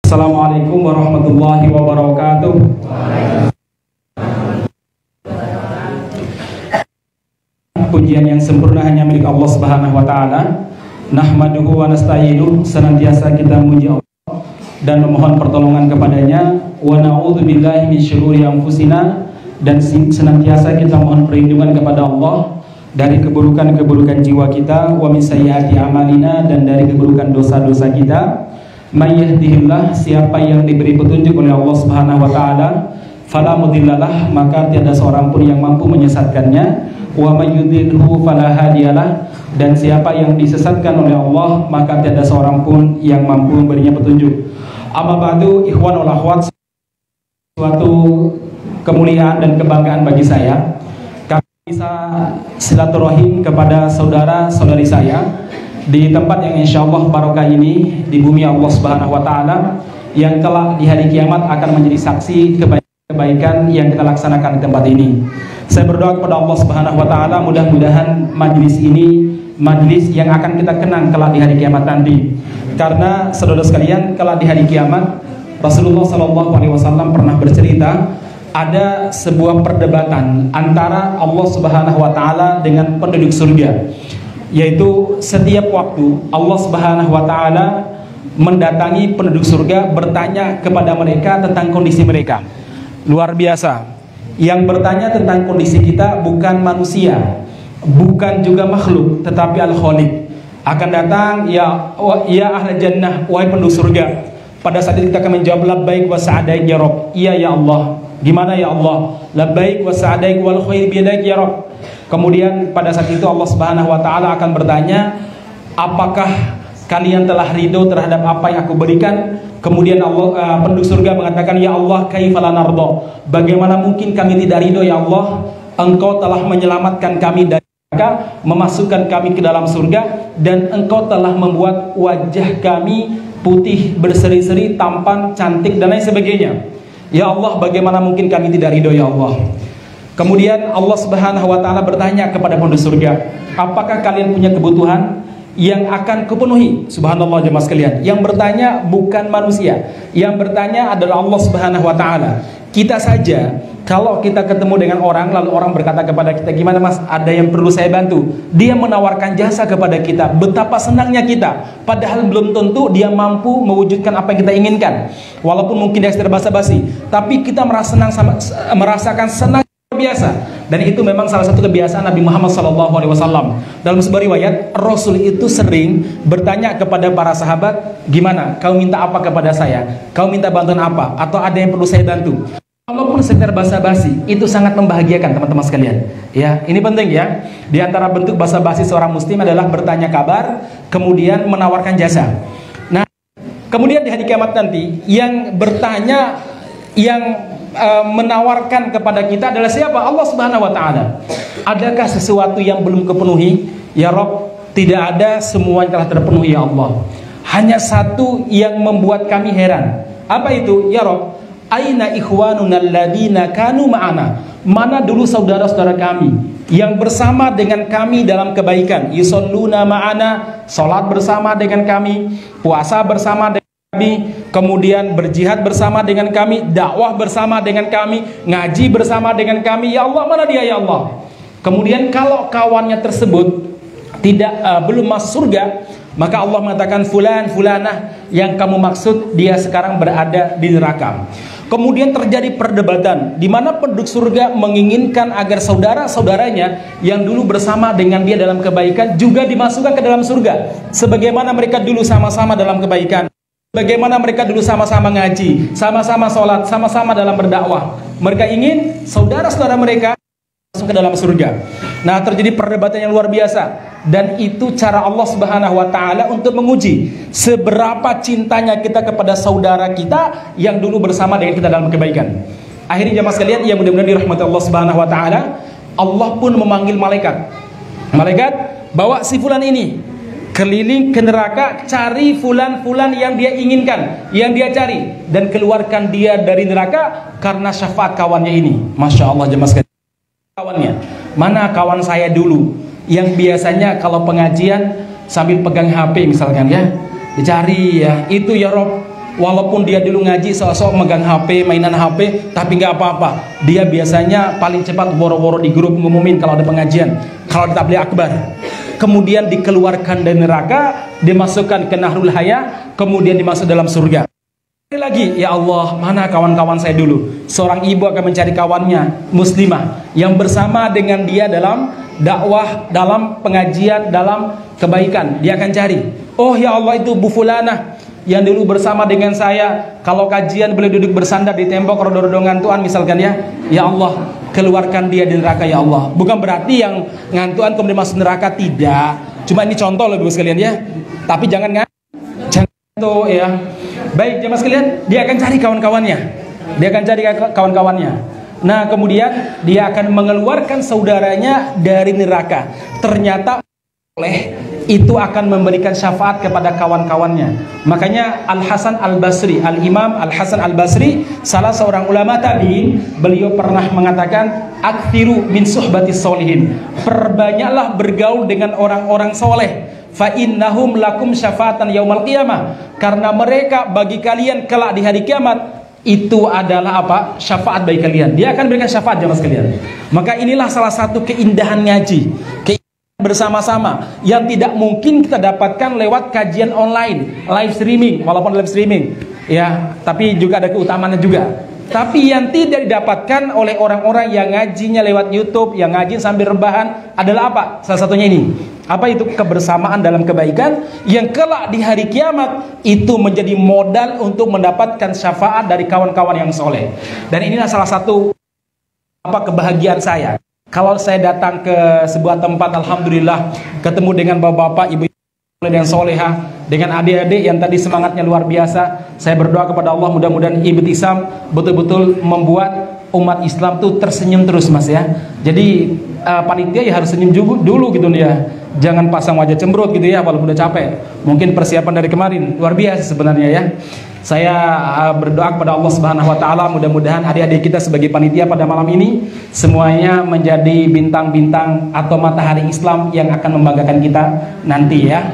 Assalamualaikum warahmatullahi wabarakatuh. Pujian yang sempurna hanya milik Allah Subhanahu wa taala. Nahmaduhu wa nasta'inuhu, senantiasa kita memuji Allah dan memohon pertolongan kepadanya. Wa na'udzubillahi min syururi anfusina, dan senantiasa kita mohon perlindungan kepada Allah dari keburukan-keburukan jiwa kita, wa min sayyiati amalina, dan dari keburukan dosa-dosa kita. May yahdihillah, siapa yang diberi petunjuk oleh Allah Subhanahu wa taala, fala mudhillalah, maka tiada seorang pun yang mampu menyesatkannya. Wa may yudhilhu fala hadiyalah, dan siapa yang disesatkan oleh Allah, maka tiada seorang pun yang mampu memberinya petunjuk. Amma ba'du, ikhwan wal akhwat, suatu kemuliaan dan kebanggaan bagi saya kami bisa silaturahim kepada saudara-saudari saya di tempat yang insyaallah barokah ini, di bumi Allah Subhanahu wa taala, yang kelak di hari kiamat akan menjadi saksi kebaikan yang kita laksanakan di tempat ini. Saya berdoa kepada Allah Subhanahu wa taala, mudah-mudahan majlis ini majlis yang akan kita kenang kelak di hari kiamat nanti. Karena saudara sekalian, kelak di hari kiamat Rasulullah SAW pernah bercerita ada sebuah perdebatan antara Allah Subhanahu wa taala dengan penduduk surga, yaitu setiap waktu Allah Subhanahu wa taala mendatangi penduduk surga, bertanya kepada mereka tentang kondisi mereka. Luar biasa. Yang bertanya tentang kondisi kita bukan manusia, bukan juga makhluk, tetapi Al-Khaliq. Akan datang, ya ahli jannah, wahai penduduk surga. Pada saat itu kita akan menjawab labbaik wa sa'adaik ya Rabb. Iya ya Allah. Gimana ya Allah? Labbaik wa sa'adaik wal khair biyadaik ya Rabb. Kemudian pada saat itu Allah Subhanahu wa taala akan bertanya, apakah kalian telah ridho terhadap apa yang aku berikan? Kemudian Allah, penduduk surga mengatakan, ya Allah, kaifa la narda? Bagaimana mungkin kami tidak ridho ya Allah? Engkau telah menyelamatkan kami dari neraka, memasukkan kami ke dalam surga, dan engkau telah membuat wajah kami putih, berseri-seri, tampan, cantik, dan lain sebagainya. Ya Allah, bagaimana mungkin kami tidak ridho ya Allah? Kemudian Allah Subhanahu wa taala bertanya kepada penduduk surga, apakah kalian punya kebutuhan yang akan kupenuhi? Subhanallah jemaah sekalian, yang bertanya bukan manusia, yang bertanya adalah Allah Subhanahu wa taala. Kita saja kalau kita ketemu dengan orang, lalu orang berkata kepada kita, gimana mas, ada yang perlu saya bantu? Dia menawarkan jasa kepada kita, betapa senangnya kita, padahal belum tentu dia mampu mewujudkan apa yang kita inginkan. Walaupun mungkin dia secara basa-basi, tapi kita merasakan senang biasa. Dan itu memang salah satu kebiasaan Nabi Muhammad SAW. Dalam sebuah riwayat, Rasul itu sering bertanya kepada para sahabat, gimana, kau minta apa kepada saya? Kau minta bantuan apa? Atau ada yang perlu saya bantu? Walaupun sekedar basa-basi, itu sangat membahagiakan teman-teman sekalian. Ya, ini penting ya. Di antara bentuk basa-basi seorang muslim adalah bertanya kabar, kemudian menawarkan jasa. Nah, kemudian di hari kiamat nanti, yang bertanya, yang menawarkan kepada kita adalah siapa? Allah Subhanahu wa taala. Adakah sesuatu yang belum kepenuhi? Ya Rabb, tidak ada, semua yang telah terpenuhi ya Allah. Hanya satu yang membuat kami heran. Apa itu? Ya Rabb, aina ikhwanuna alladziina kanu ma'ana? Mana dulu saudara-saudara kami yang bersama dengan kami dalam kebaikan? Yusalluna ma'ana, salat bersama dengan kami, puasa bersama dengan kami, kemudian berjihad bersama dengan kami, dakwah bersama dengan kami, ngaji bersama dengan kami. Ya Allah, mana dia ya Allah? Kemudian kalau kawannya tersebut belum masuk surga, maka Allah mengatakan fulan fulanah, yang kamu maksud dia sekarang berada di neraka. Kemudian terjadi perdebatan di mana penduduk surga menginginkan agar saudara-saudaranya yang dulu bersama dengan dia dalam kebaikan juga dimasukkan ke dalam surga, sebagaimana mereka dulu sama-sama dalam kebaikan. Bagaimana mereka dulu sama-sama ngaji, sama-sama sholat, sama-sama dalam berdakwah. Mereka ingin saudara-saudara mereka masuk ke dalam surga. Nah, terjadi perdebatan yang luar biasa, dan itu cara Allah Subhanahu wa taala untuk menguji seberapa cintanya kita kepada saudara kita yang dulu bersama dengan kita dalam kebaikan. Akhirnya jemaah sekalian yang mudah-mudahan dirahmati Allah Subhanahu wa taala, Allah pun memanggil malaikat. Malaikat, bawa si fulan ini keliling ke neraka, cari fulan-fulan yang dia inginkan, yang dia cari, dan keluarkan dia dari neraka karena syafaat kawannya ini. Masya Allah jemaah sekalian. Kawannya, mana kawan saya dulu yang biasanya kalau pengajian sambil pegang HP misalkan ya, dicari ya, itu ya Rob, Walaupun dia dulu ngaji sok-sok megang HP, mainan HP, tapi nggak apa-apa. Dia biasanya paling cepat woro-woro di grup ngumumin kalau ada pengajian, kalau ada tabligh akbar. Kemudian dikeluarkan dari neraka, dimasukkan ke Nahrul Haya, kemudian dimasuk dalam surga. Lagi, ya Allah, mana kawan-kawan saya dulu? Seorang ibu akan mencari kawannya, muslimah, yang bersama dengan dia dalam dakwah, dalam pengajian, dalam kebaikan. Dia akan cari, oh ya Allah, itu Bu Fulanah yang dulu bersama dengan saya. Kalau kajian beliau duduk bersandar di tembok rodor-rodor ngantuan misalkan ya. Ya Allah, keluarkan dia dari neraka ya Allah. Bukan berarti yang ngantuan kemudian masuk neraka, tidak. Cuma ini contoh loh Ibu sekalian ya. Tapi jangan tuh ya. Baik jemaah sekalian, dia akan cari kawan-kawannya. Dia akan cari kawan-kawannya. Nah, kemudian dia akan mengeluarkan saudaranya dari neraka. Ternyata oleh itu akan memberikan syafaat kepada kawan-kawannya. Makanya Al-Hasan Al-Basri, Al-Imam Al-Hasan Al-Basri, salah seorang ulama tabi'in, beliau pernah mengatakan, "Aktsiru min suhbatis sholihin." Perbanyaklah bergaul dengan orang-orang soleh. Fa innahum lakum syafaatan yaumal qiyamah. Karena mereka bagi kalian kelak di hari kiamat itu adalah apa? Syafaat bagi kalian. Dia akan berikan syafaat jemaah sekalian. Maka inilah salah satu keindahan ngaji. Bersama-sama yang tidak mungkin kita dapatkan lewat kajian online, live streaming, walaupun live streaming ya, tapi juga ada keutamaannya juga. Tapi yang tidak didapatkan oleh orang-orang yang ngajinya lewat YouTube, yang ngaji sambil rebahan adalah apa? Salah satunya ini. Apa itu? Kebersamaan dalam kebaikan yang kelak di hari kiamat itu menjadi modal untuk mendapatkan syafaat dari kawan-kawan yang soleh. Dan inilah salah satu kebahagiaan saya. Kalau saya datang ke sebuah tempat, alhamdulillah ketemu dengan bapak-bapak, ibu dan soleha, dengan adik-adik yang tadi semangatnya luar biasa. Saya berdoa kepada Allah mudah-mudahan Ibtisam betul-betul membuat umat Islam tuh tersenyum terus mas ya. Jadi panitia ya harus senyum dulu gitu ya. Jangan pasang wajah cemberut gitu ya walaupun udah capek. Mungkin persiapan dari kemarin luar biasa sebenarnya ya. Saya berdoa kepada Allah Subhanahu wa taala mudah-mudahan adik-adik kita sebagai panitia pada malam ini semuanya menjadi bintang-bintang atau matahari Islam yang akan membanggakan kita nanti ya.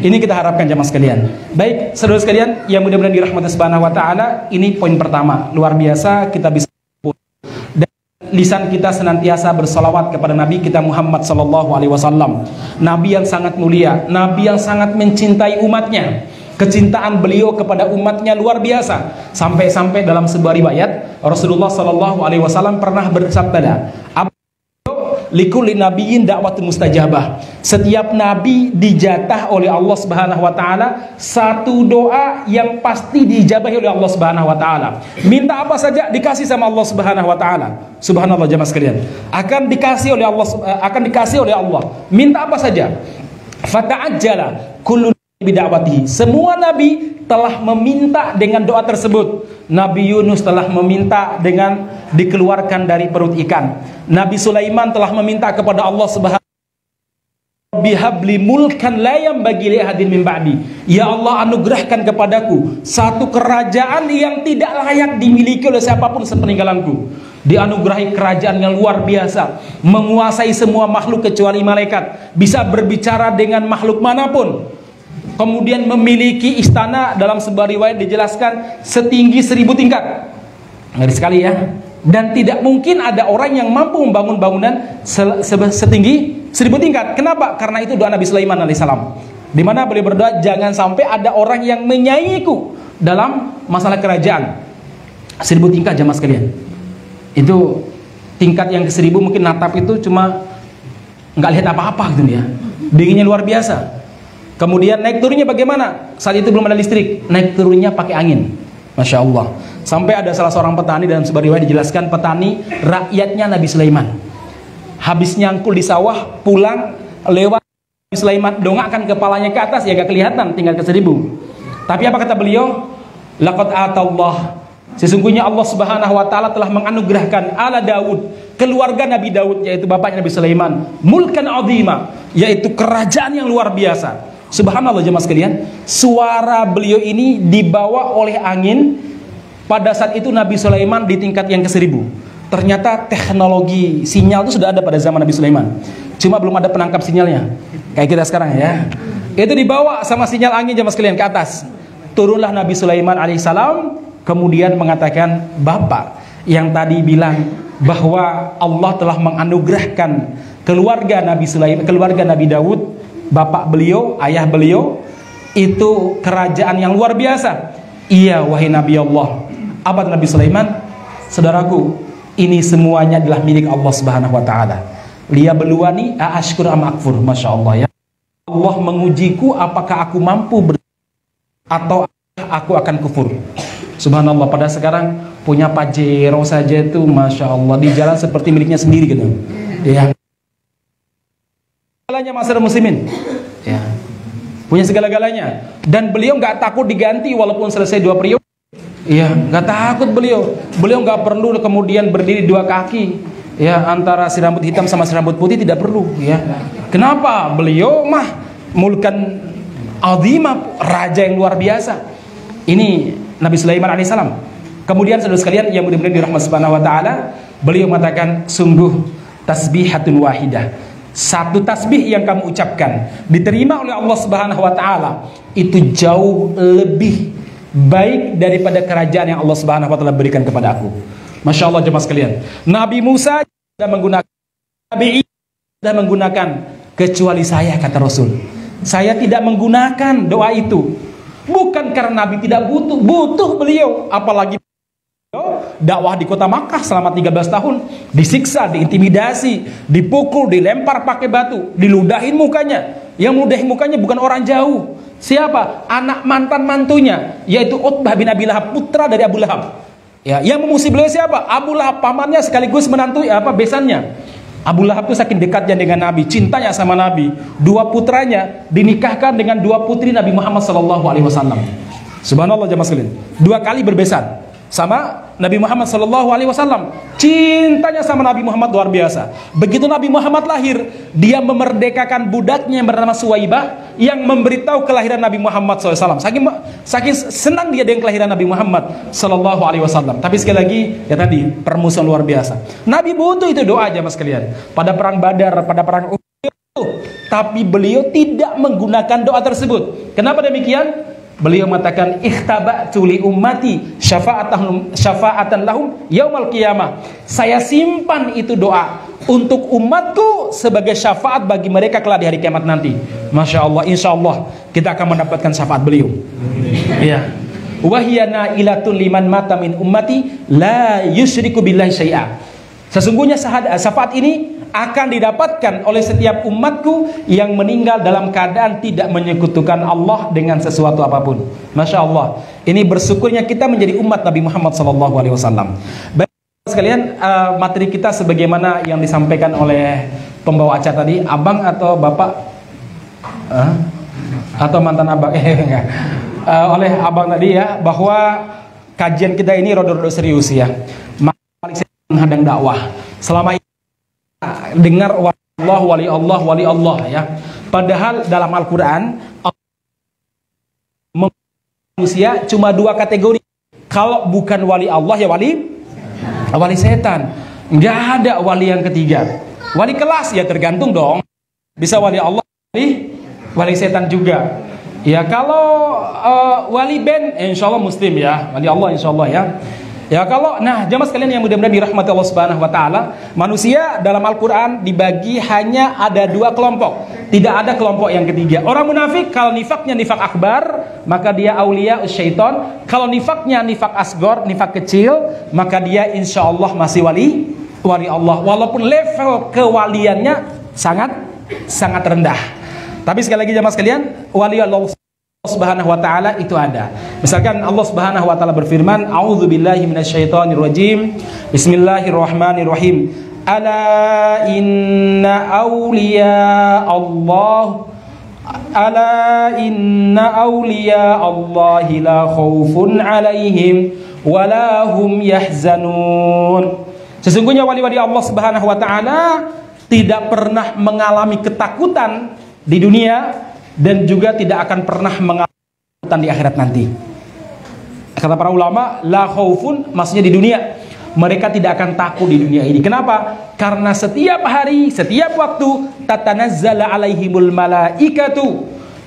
Ini kita harapkan jamaah sekalian. Baik, saudara sekalian yang mudah-mudahan dirahmati Subhanahu wa taala, ini poin pertama. Luar biasa kita bisa dan lisan kita senantiasa bersalawat kepada Nabi kita Muhammad sallallahu alaihi wasallam. Nabi yang sangat mulia, nabi yang sangat mencintai umatnya. Kecintaan beliau kepada umatnya luar biasa. Sampai-sampai dalam sebuah riwayat Rasulullah sallallahu alaihi wasallam pernah bersabda, "Likulli nabiyyin da'watun mustajabah." Setiap nabi dijatah oleh Allah Subhanahu wa taala satu doa yang pasti dijabahi oleh Allah Subhanahu wa taala. Minta apa saja dikasih sama Allah Subhanahu wa taala. Subhanallah jemaah sekalian. Akan dikasih oleh Allah, Minta apa saja. Fata'ajjala kullu bid'awatihi. Semua nabi telah meminta dengan doa tersebut. Nabi Yunus telah meminta dengan dikeluarkan dari perut ikan. Nabi Sulaiman telah meminta kepada Allah Subhanahu bihabli mulkan la yambagi li ahadin min ba'di. Ya Allah, anugerahkan kepadaku satu kerajaan yang tidak layak dimiliki oleh siapapun sepeninggalanku. Dianugerahi kerajaan yang luar biasa, menguasai semua makhluk kecuali malaikat, bisa berbicara dengan makhluk manapun. Kemudian memiliki istana, dalam sebuah riwayat dijelaskan setinggi 1000 tingkat. Ngeri sekali ya. Dan tidak mungkin ada orang yang mampu membangun bangunan setinggi 1000 tingkat. Kenapa? Karena itu doa Nabi Sulaiman alaihissalam, di mana beliau berdoa, jangan sampai ada orang yang menyaingiku dalam masalah kerajaan. 1000 tingkat jemaah sekalian. Itu tingkat yang ke 1000 mungkin natap itu cuma nggak lihat apa-apa gitu ya. Dinginnya luar biasa. Kemudian naik turunnya bagaimana? Saat itu belum ada listrik, naik turunnya pakai angin. Masya Allah. Sampai ada salah seorang petani, dalam sebuah riwayat dijelaskan, petani rakyatnya Nabi Sulaiman. Habis nyangkul di sawah, pulang lewat Nabi Sulaiman, dongakkan kepalanya ke atas, ya gak kelihatan, tinggal ke 1000. Tapi apa kata beliau? Laqad atallah, sesungguhnya Allah Subhanahu wa taala telah menganugerahkan ala Daud, keluarga Nabi Daud, yaitu bapaknya Nabi Sulaiman, mulkan azima, yaitu kerajaan yang luar biasa. Subhanallah jemaah sekalian, suara beliau ini dibawa oleh angin. Pada saat itu Nabi Sulaiman di tingkat yang ke 1000. Ternyata teknologi sinyal itu sudah ada pada zaman Nabi Sulaiman, cuma belum ada penangkap sinyalnya kayak kita sekarang ya. Itu dibawa sama sinyal angin jemaah sekalian ke atas. turunlah Nabi Sulaiman alaihissalam, kemudian mengatakan, Bapak yang tadi bilang bahwa Allah telah menganugerahkan keluarga Nabi Sulaiman, keluarga Nabi Daud, bapak beliau, ayah beliau, itu kerajaan yang luar biasa. Iya wahai Nabi Allah. Apa Nabi Sulaiman? Saudaraku, ini semuanya adalah milik Allah Subhanahu wa taala. Liya beluani aashkur am akfur. Masya Allah ya. Allah mengujiku apakah aku mampu atau aku akan kufur. Subhanallah, pada sekarang punya Pajero saja itu Masya Allah di jalan seperti miliknya sendiri gitu ya. Segalanya masyarakat muslimin ya, punya segala-galanya, dan beliau nggak takut diganti walaupun selesai 2 periode ya, nggak takut beliau nggak perlu kemudian berdiri 2 kaki ya, antara si rambut hitam sama si rambut putih, tidak perlu ya. Kenapa? Beliau mah mulkan azimah, raja yang luar biasa. Ini Nabi Sulaiman alaihissalam. Kemudian saudara sekalian yang mudah-mudahan dirahmati Subhanahu wa taala, beliau mengatakan, sungguh tasbihatun wahidah, satu tasbih yang kamu ucapkan diterima oleh Allah Subhanahu wa taala, itu jauh lebih baik daripada kerajaan yang Allah Subhanahu wa taala berikan kepada aku. Masya Allah jemaah sekalian. Nabi Musa sudah menggunakan, Nabi Isa sudah menggunakan, kecuali saya, kata Rasul, saya tidak menggunakan doa itu. Bukan karena Nabi tidak butuh beliau, apalagi dakwah di kota Makkah selama 13 tahun, disiksa, diintimidasi, dipukul, dilempar pakai batu, diludahin mukanya. Yang ludahin mukanya bukan orang jauh. Siapa? Anak mantan mantunya, yaitu Utbah bin Abi Lahab, putra dari Abu Lahab. Ya, yang memusuhi beliau siapa? Abu Lahab, pamannya sekaligus menantu besannya. Abu Lahab itu saking dekatnya dengan Nabi, cintanya sama Nabi, 2 putranya dinikahkan dengan 2 putri Nabi Muhammad SAW. Subhanallah jemaah sekalian, 2 kali berbesan sama Nabi Muhammad SAW. Cintanya sama Nabi Muhammad luar biasa. Begitu Nabi Muhammad lahir, dia memerdekakan budaknya yang bernama Suwaibah, yang memberitahu kelahiran Nabi Muhammad SAW. Saking senang dia dengan kelahiran Nabi Muhammad SAW. Tapi sekali lagi, ya tadi, permusuhan luar biasa. Nabi butuh itu doa aja mas sekalian. Pada perang Badar, pada perang Uhud, tapi beliau tidak menggunakan doa tersebut. Kenapa demikian? Beliau mengatakan, ikhtaba'tu li ummati syafa'atan lahum yaumal qiyamah. Saya simpan itu doa untuk umatku sebagai syafaat bagi mereka kelak di hari kiamat nanti. Masya Allah, insya Allah kita akan mendapatkan syafaat beliau. Ya. Wahyana ilatun liman mata min ummati la yusyriku billahi syai'a. Sesungguhnya syafaat ini akan didapatkan oleh setiap umatku yang meninggal dalam keadaan tidak menyekutukan Allah dengan sesuatu apapun. Masya Allah, ini bersyukurnya kita menjadi umat Nabi Muhammad SAW. Baik sekalian, materi kita sebagaimana yang disampaikan oleh pembawa acara tadi, abang atau bapak atau mantan abang oleh abang tadi ya, bahwa kajian kita ini rodo-rodo serius ya, menghadang dakwah. Selama ini dengar wali Allah ya, padahal dalam Al-Quran manusia cuma 2 kategori. Kalau bukan wali Allah ya wali setan. Nggak ada wali yang ketiga. Wali kelas ya tergantung dong, bisa wali Allah, wali setan juga ya. Kalau wali band insya Allah muslim ya, wali Allah insya Allah ya. Ya kalau, nah jamaah sekalian yang mudah-mudahan dirahmati Allah Subhanahu wa taala, manusia dalam Al-Qur'an dibagi hanya ada 2 kelompok. Tidak ada kelompok yang ketiga. Orang munafik, kalau nifaknya nifak akbar, maka dia aulia syaiton. Kalau nifaknya nifak asgor, nifak kecil, maka dia insya Allah masih wali Allah. Walaupun level kewaliannya sangat rendah. Tapi sekali lagi jamaah sekalian, wali Allah Subhanahu wa taala itu ada. Misalkan Allah Subhanahu wa taala berfirman, a'udzubillahi minasyaitonir rajim. Bismillahirrahmanirrahim. Ala inna awliya Allahi la khaufun 'alaihim wa la hum yahzanun. Sesungguhnya wali-wali Allah Subhanahu wa taala tidak pernah mengalami ketakutan di dunia dan juga tidak akan pernah mengalami di akhirat nanti. Kata para ulama, la khaufun maksudnya di dunia. Mereka tidak akan takut di dunia ini. Kenapa? Karena setiap hari, setiap waktu tatanazzala alaihimul malaikatu,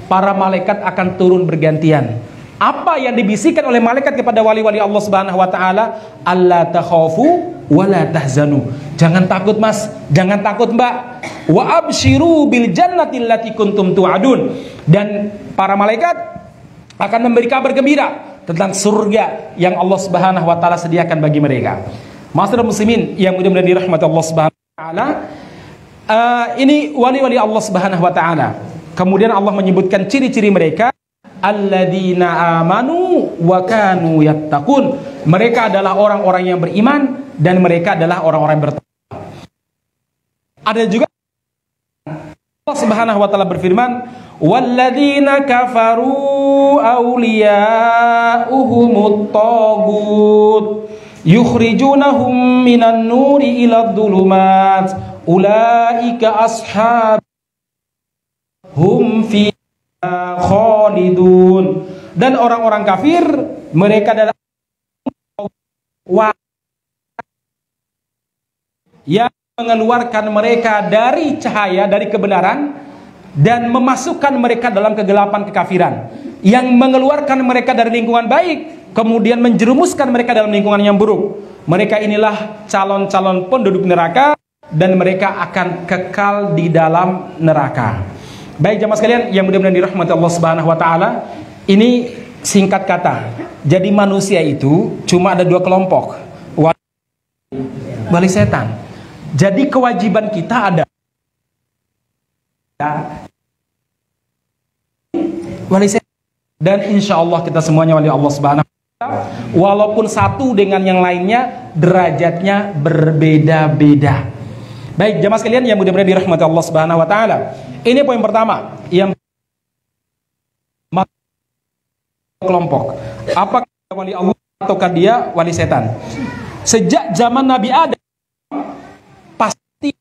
para malaikat akan turun bergantian. Apa yang dibisikkan oleh malaikat kepada wali-wali Allah Subhanahu wa taala? Alla takhafu wa la tahzanu. Jangan takut Mas, jangan takut Mbak. Wa absyiru bil jannati allati kuntum tu'adun. Dan para malaikat akan memberi kabar gembira tentang surga yang Allah Subhanahu wa taala sediakan bagi mereka. Masyaallah muslimin yang mudah-mudahan dirahmati Allah Subhanahu wa taala. Ini wali-wali Allah Subhanahu wa taala. Kemudian Allah menyebutkan ciri-ciri mereka. Alladzina amanu wa kanu yattaqun. Mereka adalah orang-orang yang beriman dan mereka adalah orang-orang yang bertakwa. Ada juga Allah Subhanahu wa taala berfirman, walladzina kafaru awliya'uhumut taghut yukhrijunahum minan nuri ilad dhulumat ulaika ashabhum fi khalidun. Dan orang-orang kafir mereka adalah yang mengeluarkan mereka dari cahaya, dari kebenaran, dan memasukkan mereka dalam kegelapan kekafiran, yang mengeluarkan mereka dari lingkungan baik kemudian menjerumuskan mereka dalam lingkungan yang buruk. Mereka inilah calon-calon penduduk neraka dan mereka akan kekal di dalam neraka. Baik jamaah sekalian yang mudah-mudahan dirahmati Allah Subhanahu wa taala, ini singkat kata. Jadi manusia itu cuma ada dua kelompok. Wali setan. Jadi kewajiban kita ada wali setan, dan insya Allah kita semuanya wali Allah Subhanahu wa taala. Walaupun satu dengan yang lainnya derajatnya berbeda-beda. Baik jamaah sekalian yang mudah-mudahan dirahmati Allah Subhanahu wa taala. Ini poin pertama, yang kelompok. Apakah dia wali Allah ataukah dia wali setan? Sejak zaman Nabi Adam pasti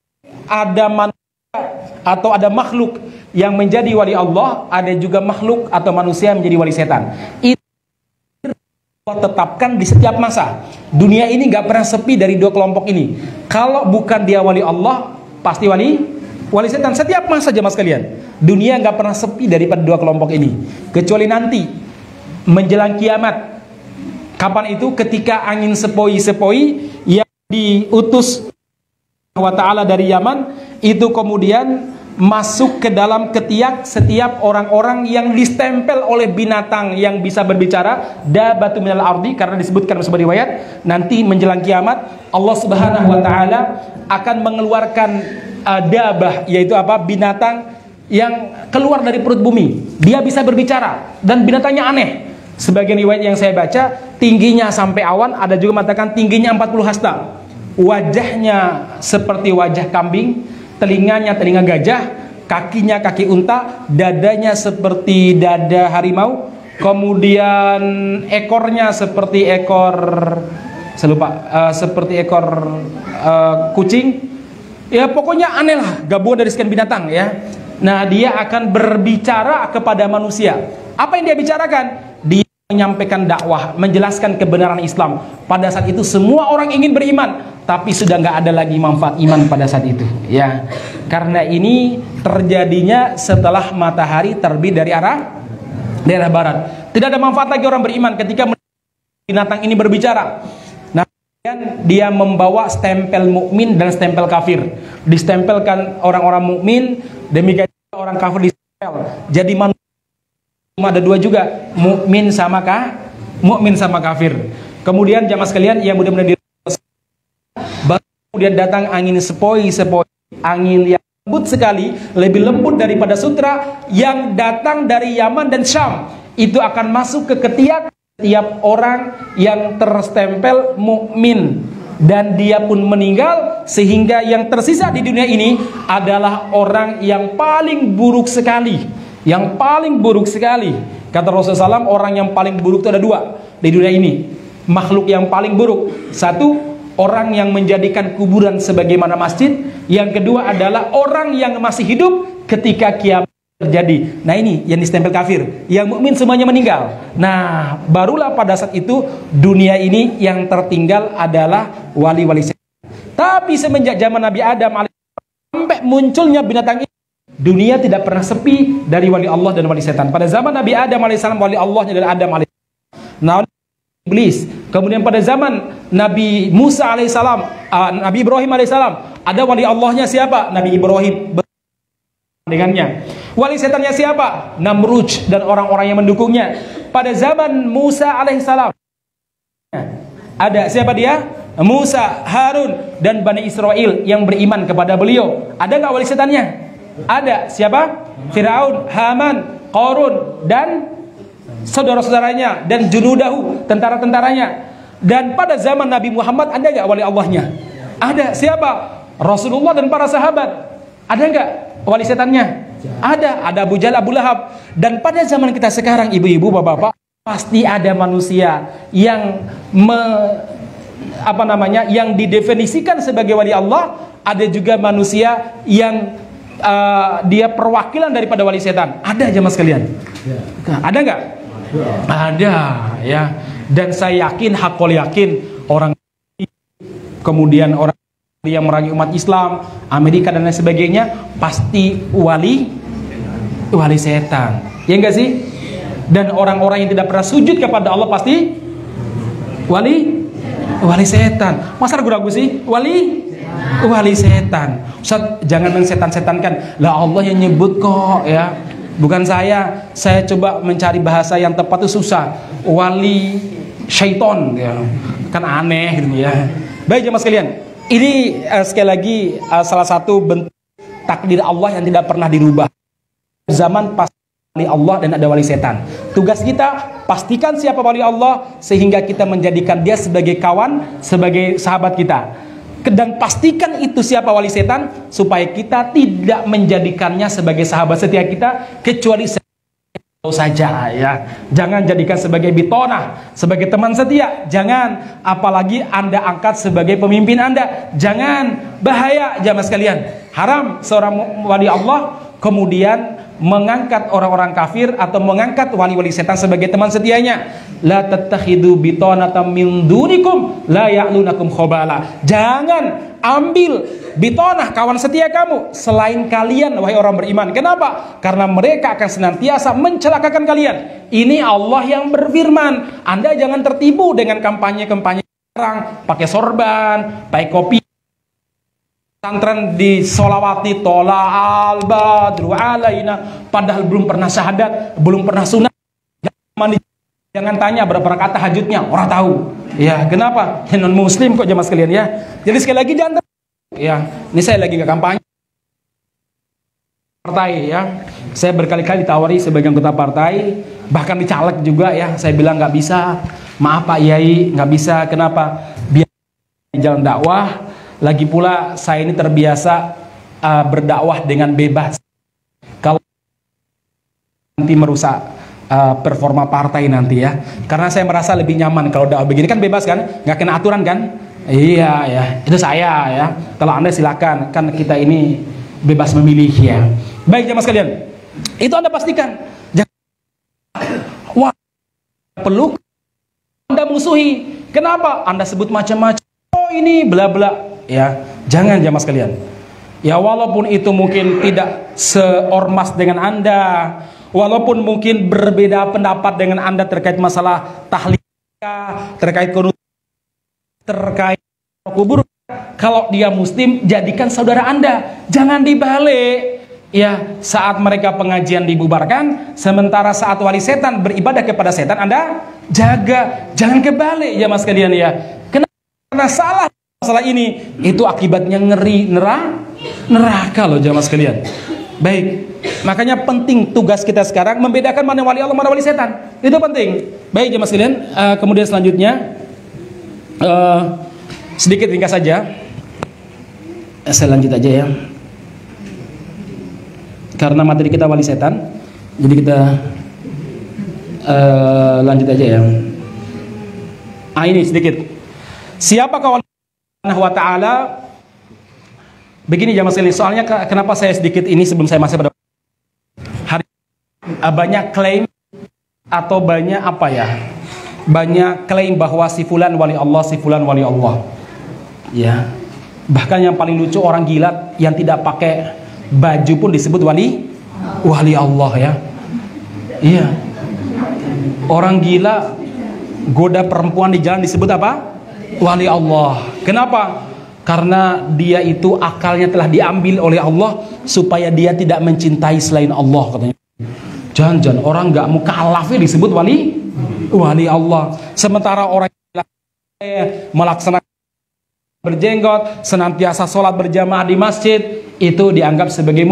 ada manusia atau ada makhluk yang menjadi wali Allah, ada juga makhluk atau manusia yang menjadi wali setan. Itu tetapkan di setiap masa. Dunia ini nggak pernah sepi dari dua kelompok ini. Kalau bukan dia wali Allah, pasti wali setan. Setiap masa jemaah sekalian, dunia nggak pernah sepi daripada dua kelompok ini, kecuali nanti menjelang kiamat. Kapan itu? Ketika angin sepoi-sepoi yang diutus wa ta'ala dari Yaman itu kemudian masuk ke dalam ketiak setiap orang-orang yang distempel oleh binatang yang bisa berbicara, dabatu minal ardi, karena disebutkan sebuah riwayat nanti menjelang kiamat Allah Subhanahu wa taala akan mengeluarkan dabah, yaitu apa? Binatang yang keluar dari perut bumi. Dia bisa berbicara dan binatangnya aneh. Sebagian riwayat yang saya baca tingginya sampai awan, ada juga mengatakan tingginya 40 hasta. Wajahnya seperti wajah kambing, telinganya telinga gajah, kakinya kaki unta, dadanya seperti dada harimau, kemudian ekornya seperti ekor seperti ekor kucing. Ya pokoknya aneh lah, gabungan dari sekian binatang ya. Nah dia akan berbicara kepada manusia. Apa yang dia bicarakan? Dia menyampaikan dakwah, menjelaskan kebenaran Islam. Pada saat itu semua orang ingin beriman, tapi sudah nggak ada lagi manfaat iman pada saat itu ya. Karena ini terjadinya setelah matahari terbit dari arah barat. Tidak ada manfaat lagi orang beriman ketika binatang ini berbicara. Nah, kemudian dia membawa stempel mukmin dan stempel kafir. Distempelkan orang-orang mukmin, demikian orang kafir distempel. Jadi manusia ada dua juga, mukmin sama kafir. Kemudian jamaah sekalian yang mudah-mudahan kemudian datang angin sepoi-sepoi, angin yang lembut sekali, lebih lembut daripada sutra yang datang dari Yaman dan Syam. Itu akan masuk ke ketiak setiap orang yang terstempel mukmin dan dia pun meninggal, sehingga yang tersisa di dunia ini adalah orang yang paling buruk sekali. Yang paling buruk sekali. Kata Rasulullah SAW, orang yang paling buruk itu ada dua di dunia ini. Makhluk yang paling buruk, satu, orang yang menjadikan kuburan sebagaimana masjid. Yang kedua adalah orang yang masih hidup ketika kiamat terjadi. Nah ini yang distempel kafir. Yang mukmin semuanya meninggal. Nah barulah pada saat itu dunia ini yang tertinggal adalah wali-wali setan. Tapi semenjak zaman Nabi Adam sampai munculnya binatang ini, Dunia tidak pernah sepi dari wali Allah dan wali setan. Pada zaman Nabi Adam alaihissalam, wali Allahnya adalah Adam alaihissalam. Nah, iblis. Kemudian pada zaman Nabi Musa alaihissalam, Nabi Ibrahim alaihissalam, ada wali Allahnya siapa? Nabi Ibrahim dengannya. Wali setannya siapa? Namrud dan orang-orang yang mendukungnya. Pada zaman Musa alaihissalam, ada siapa dia? Musa, Harun, dan Bani Israel yang beriman kepada beliau. Ada nggak wali setannya? Ada. Siapa? Firaun, Haman, Qarun, dan saudara-saudaranya, dan junudahu, tentara-tentaranya. Dan pada zaman Nabi Muhammad ada nggak wali Allahnya? Ada. Siapa? Rasulullah dan para sahabat. Ada nggak wali setannya? Ada. Ada Abu Jahal, Abu Lahab. Dan pada zaman kita sekarang, ibu-ibu, bapak-bapak, pasti ada manusia yang yang didefinisikan sebagai wali Allah. Ada juga manusia yang dia perwakilan daripada wali setan. Ada aja mas kalian. Ada nggak? Ada ya. Dan saya yakin, hakul yakin, orang kemudian orang yang merangi umat Islam, Amerika dan lain sebagainya, pasti wali setan. Ya enggak sih? Dan orang-orang yang tidak pernah sujud kepada Allah pasti wali setan. Masa ragu-ragu sih? Wali setan. Ustaz, jangan mensetan-setankan. Lah Allah yang nyebut kok ya. Bukan saya coba mencari bahasa yang tepat itu susah. Wali syaiton ya. Kan aneh gitu ya. Baik jemaah sekalian, ini sekali lagi salah satu bentuk takdir Allah yang tidak pernah dirubah. Zaman pas wali Allah dan ada wali setan. Tugas kita pastikan siapa wali Allah sehingga kita menjadikan dia sebagai kawan, sebagai sahabat kita. Dan pastikan itu siapa wali setan supaya kita tidak menjadikannya sebagai sahabat setia kita kecuali saja ya. Jangan jadikan sebagai bitonah, sebagai teman setia. Jangan, apalagi Anda angkat sebagai pemimpin Anda. Jangan, bahaya jamaah sekalian. Haram seorang wali Allah kemudian mengangkat orang-orang kafir atau mengangkat wali-wali setan sebagai teman setianya. La tattakhidu bitonatan min dunikum la ya'lunakum khabala. Jangan ambil bitonah, kawan setia kamu selain kalian wahai orang beriman. Kenapa? Karena mereka akan senantiasa mencelakakan kalian. Ini Allah yang berfirman. Anda jangan tertipu dengan kampanye-kampanye sekarang, pakai sorban, pakai kopi, pesantren di solawati tola al badru alaina, padahal belum pernah syahadat, belum pernah sunat. Jangan tanya berapa rakaat tahajudnya, orang tahu. Ya, kenapa? Non muslim kok jemaah sekalian ya. Jadi sekali lagi jangan ya, ini saya lagi nggak kampanye partai ya. Saya berkali-kali ditawari sebagai anggota partai, bahkan dicaleg juga ya. Saya bilang nggak bisa, maaf Pak Yai, nggak bisa. Kenapa? Biar di jalan dakwah. Lagi pula saya ini terbiasa berdakwah dengan bebas. Kalau nanti merusak performa partai nanti ya, karena saya merasa lebih nyaman kalau dakwah begini kan bebas kan, nggak kena aturan kan. Iya ya, itu saya ya. Kalau Anda silakan, kan kita ini bebas memilih ya. Baik jemaah sekalian, itu Anda pastikan. Jangan wah peluk, Anda musuhi. Kenapa? Anda sebut macam-macam. Oh ini bla bla ya. Jangan jemaah sekalian. Ya walaupun itu mungkin tidak seormas dengan Anda, walaupun mungkin berbeda pendapat dengan Anda terkait masalah tahlil, terkait terkait kubur, kalau dia muslim jadikan saudara Anda, jangan dibalik ya. Saat mereka pengajian dibubarkan, sementara saat wali setan beribadah kepada setan Anda jaga, jangan kebalik ya mas kalian ya. Karena salah masalah ini itu akibatnya ngeri neraka loh jamaah sekalian. Baik, makanya penting tugas kita sekarang membedakan mana wali Allah mana wali setan, itu penting. Baik jamaah sekalian, kemudian selanjutnya sedikit ringkas saja, saya lanjut aja ya, karena materi kita wali setan, jadi kita lanjut aja ya. Ini sedikit, siapa kawan Allah wa ta'ala. Begini jamaah sekalian, soalnya kenapa saya sedikit ini sebelum saya masuk pada hari banyak klaim atau banyak apa ya, banyak klaim bahwa si fulan wali Allah, si fulan wali Allah ya. Bahkan yang paling lucu orang gila yang tidak pakai baju pun disebut wali Allah ya. Iya. Orang gila goda perempuan di jalan disebut apa? Wali Allah. Kenapa? Karena dia itu akalnya telah diambil oleh Allah supaya dia tidak mencintai selain Allah katanya. Jangan-jangan orang nggak mau kalafir disebut wali Allah. Sementara orang melaksanakan berjenggot, senantiasa sholat berjamaah di masjid, itu dianggap sebagai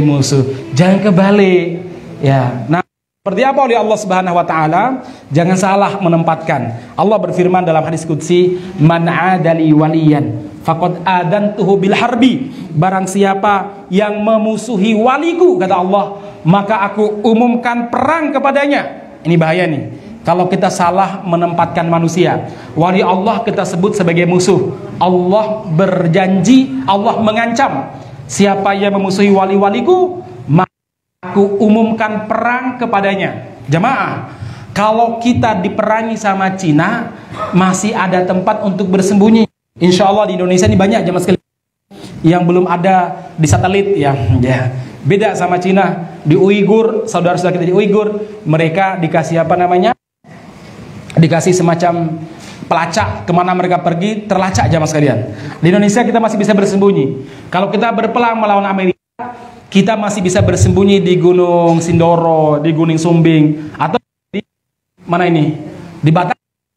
musuh. Jangan kebalik ya. Nah, seperti apa oleh Allah Subhanahu wa taala? Jangan salah menempatkan. Allah berfirman dalam hadis qudsi, "Man 'adali waliyan faqad adantuhu bil harbi." Barang siapa yang memusuhi waliku, kata Allah, maka aku umumkan perang kepadanya. Ini bahaya nih. Kalau kita salah menempatkan manusia, wali Allah kita sebut sebagai musuh. Allah berjanji, Allah mengancam, siapa yang memusuhi wali-waliku, maka aku umumkan perang kepadanya. Jamaah, kalau kita diperangi sama Cina, masih ada tempat untuk bersembunyi. Insya Allah di Indonesia ini banyak jamaah sekalian yang belum ada di satelit ya. Beda sama Cina. Di Uighur, saudara-saudara kita di Uighur, mereka dikasih apa namanya? Dikasih semacam pelacak, kemana mereka pergi terlacak jamaah sekalian. Di Indonesia kita masih bisa bersembunyi. Kalau kita berperang melawan Amerika, kita masih bisa bersembunyi di Gunung Sindoro, di Gunung Sumbing, atau di mana ini? Di Batam.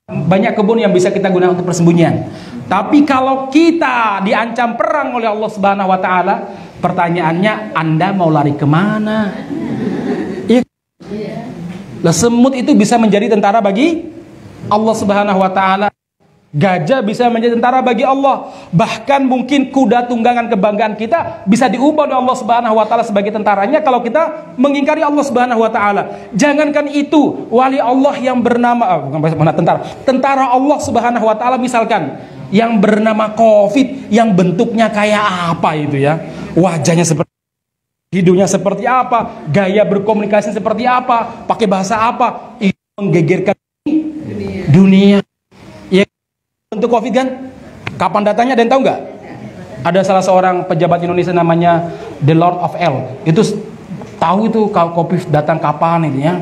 Banyak kebun yang bisa kita gunakan untuk persembunyian. Tapi kalau kita diancam perang oleh Allah Subhanahu wa taala, pertanyaannya, Anda mau lari kemana? Lah, semut itu bisa menjadi tentara bagi Allah Subhanahu wa taala. Gajah bisa menjadi tentara bagi Allah. Bahkan mungkin kuda tunggangan kebanggaan kita bisa diubah oleh Allah Subhanahu wa taala sebagai tentaranya kalau kita mengingkari Allah Subhanahu wa taala. Jangankan itu, wali Allah yang bernama tentara Allah Subhanahu wa taala misalkan yang bernama Covid, yang bentuknya kayak apa itu ya? Wajahnya seperti, hidungnya seperti apa, gaya berkomunikasi seperti apa, pakai bahasa apa, itu menggegerkan dunia. Ya, untuk Covid kan, kapan datanya dan tahu nggak? Ada salah seorang pejabat Indonesia namanya The Lord of L. Itu tahu itu kalau Covid datang kapan itu ya.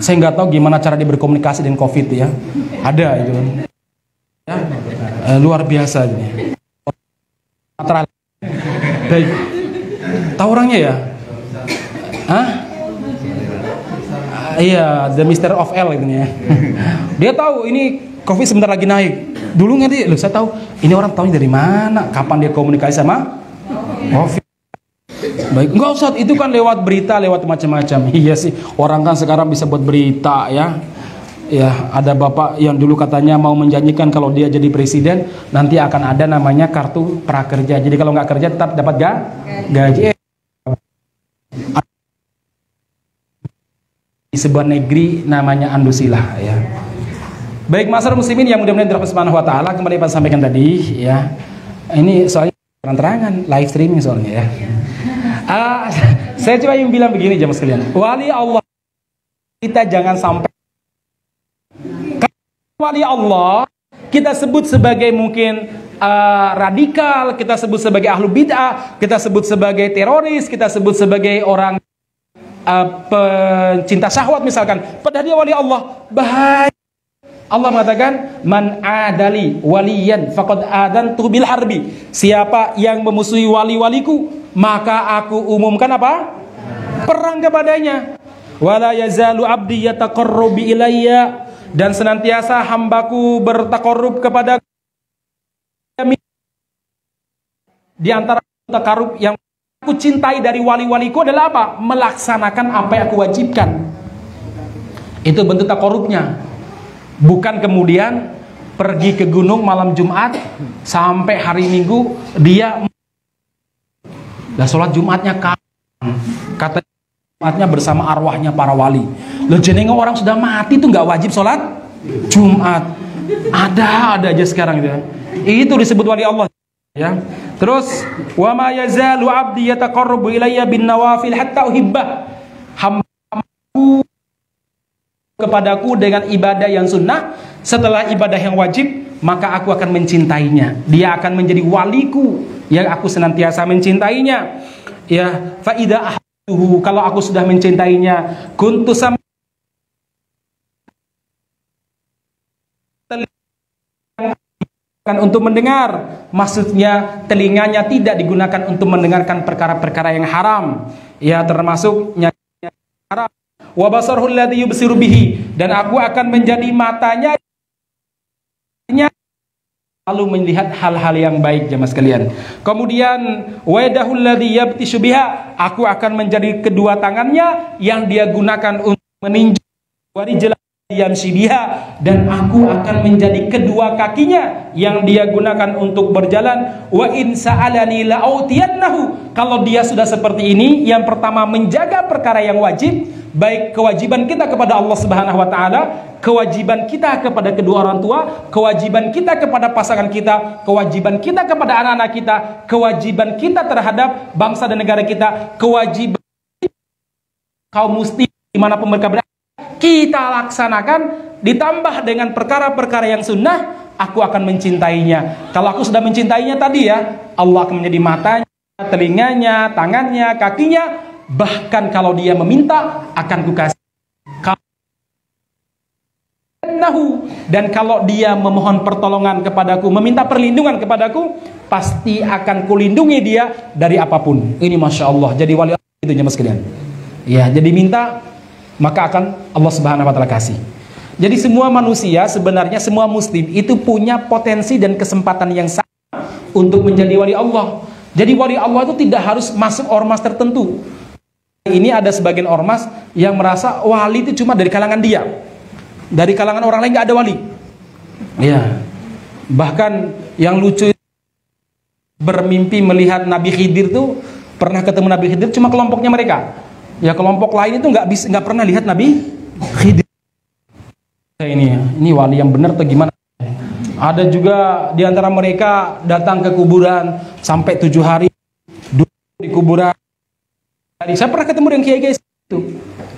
Saya nggak tahu gimana cara dia berkomunikasi dengan Covid ya. Ada itu kan. Ya, luar biasa ini. Tahu orangnya ya? Hah? Iya, The Mr. of L ini ya. Dia tahu ini Covid sebentar lagi naik. Dulu ngerti, loh saya tahu. Ini orang tahu dari mana? Kapan dia komunikasi sama Covid? Baik, enggak usah, itu kan lewat berita, lewat macam-macam. Iya sih, orang kan sekarang bisa buat berita ya. Ya, ada bapak yang dulu katanya mau menjanjikan kalau dia jadi presiden nanti akan ada namanya kartu prakerja. Jadi kalau nggak kerja tetap dapat gaji. Di sebuah negeri namanya Andusilah ya. Baik, masyarakat muslimin yang mudah-mudahan dirahmati Subhanahu wa taala, kembali Pak sampaikan tadi ya. Ini soalnya terang-terangan live streaming soalnya ya. Saya coba yang bilang begini jamaah sekalian. Wali Allah kita jangan sampai wali Allah kita sebut sebagai mungkin radikal, kita sebut sebagai ahlu bid'ah, kita sebut sebagai teroris, kita sebut sebagai orang pencinta syahwat misalkan, padahal dia wali Allah. Bahaya. Allah mengatakan, man adali waliyan faqad adantu bil harbi. Siapa yang memusuhi wali-waliku, maka aku umumkan apa? Perang kepadanya. Wala yazalu abdi yataqarrabu ilayya, dan senantiasa hambaku bertakarrub kepada kami. Di antara takarrub yang aku cintai dari wali-waliku adalah apa? Melaksanakan apa yang aku wajibkan. Itu bentuk takarrubnya. Bukan kemudian pergi ke gunung malam Jumat sampai hari Minggu dia sholat Jumatnya kata Jumatnya bersama arwahnya para wali. Loh, jenengan orang sudah mati tuh nggak wajib sholat Jumat. Ada aja sekarang gitu. Itu disebut wali Allah ya. Terus wa ma yazalu abdi yataqarrabu ilayya bin nawafil hatta uhibbah. Hambaku kepadaku dengan ibadah yang sunnah, setelah ibadah yang wajib maka aku akan mencintainya. Dia akan menjadi waliku yang aku senantiasa mencintainya. Ya, fa idza ahtuhu, kalau aku sudah mencintainya, kuntu untuk mendengar, maksudnya telinganya tidak digunakan untuk mendengarkan perkara-perkara yang haram, ya termasuk haram. Wa basarul ladzi yubsiru bihi, dan aku akan menjadi matanya lalu melihat hal-hal yang baik, jemaah sekalian. Kemudian wa yadahul ladzi yabtishu biha, aku akan menjadi kedua tangannya yang dia gunakan untuk meninju, dan aku akan menjadi kedua kakinya yang dia gunakan untuk berjalan. Wa in sa'alani la'utiyannahu, kalau dia sudah seperti ini, yang pertama menjaga perkara yang wajib, baik kewajiban kita kepada Allah Subhanahu wa taala, kewajiban kita kepada kedua orang tua, kewajiban kita kepada pasangan kita, kewajiban kita kepada anak-anak kita, kewajiban kita terhadap bangsa dan negara kita, kewajiban kaum muslim dimanapun mereka berada, kita laksanakan, ditambah dengan perkara-perkara yang sunnah, aku akan mencintainya. Kalau aku sudah mencintainya tadi ya, Allah akan menjadi matanya, telinganya, tangannya, kakinya, bahkan kalau dia meminta akan kukasih. Dan kalau dia memohon pertolongan kepadaku, meminta perlindungan kepadaku, pasti akan kulindungi dia dari apapun. Ini Masya Allah, jadi wali Allah itu jemaah sekalian. Ya, jadi minta, maka akan Allah Subhanahu wa taala kasih. Jadi semua manusia, sebenarnya semua muslim itu punya potensi dan kesempatan yang sama untuk menjadi wali Allah. Jadi wali Allah itu tidak harus masuk ormas tertentu. Ini ada sebagian ormas yang merasa wali itu cuma dari kalangan dia, dari kalangan orang lain nggak ada wali. Ya, bahkan yang lucu, bermimpi melihat Nabi Khidir tuh, pernah ketemu Nabi Khidir cuma kelompoknya mereka. Ya, kelompok lain itu nggak pernah lihat Nabi Khidir. Ini wali yang benar atau gimana? Ada juga di antara mereka datang ke kuburan sampai 7 hari duduk di kuburan. Saya pernah ketemu dengan kiai-kiai itu.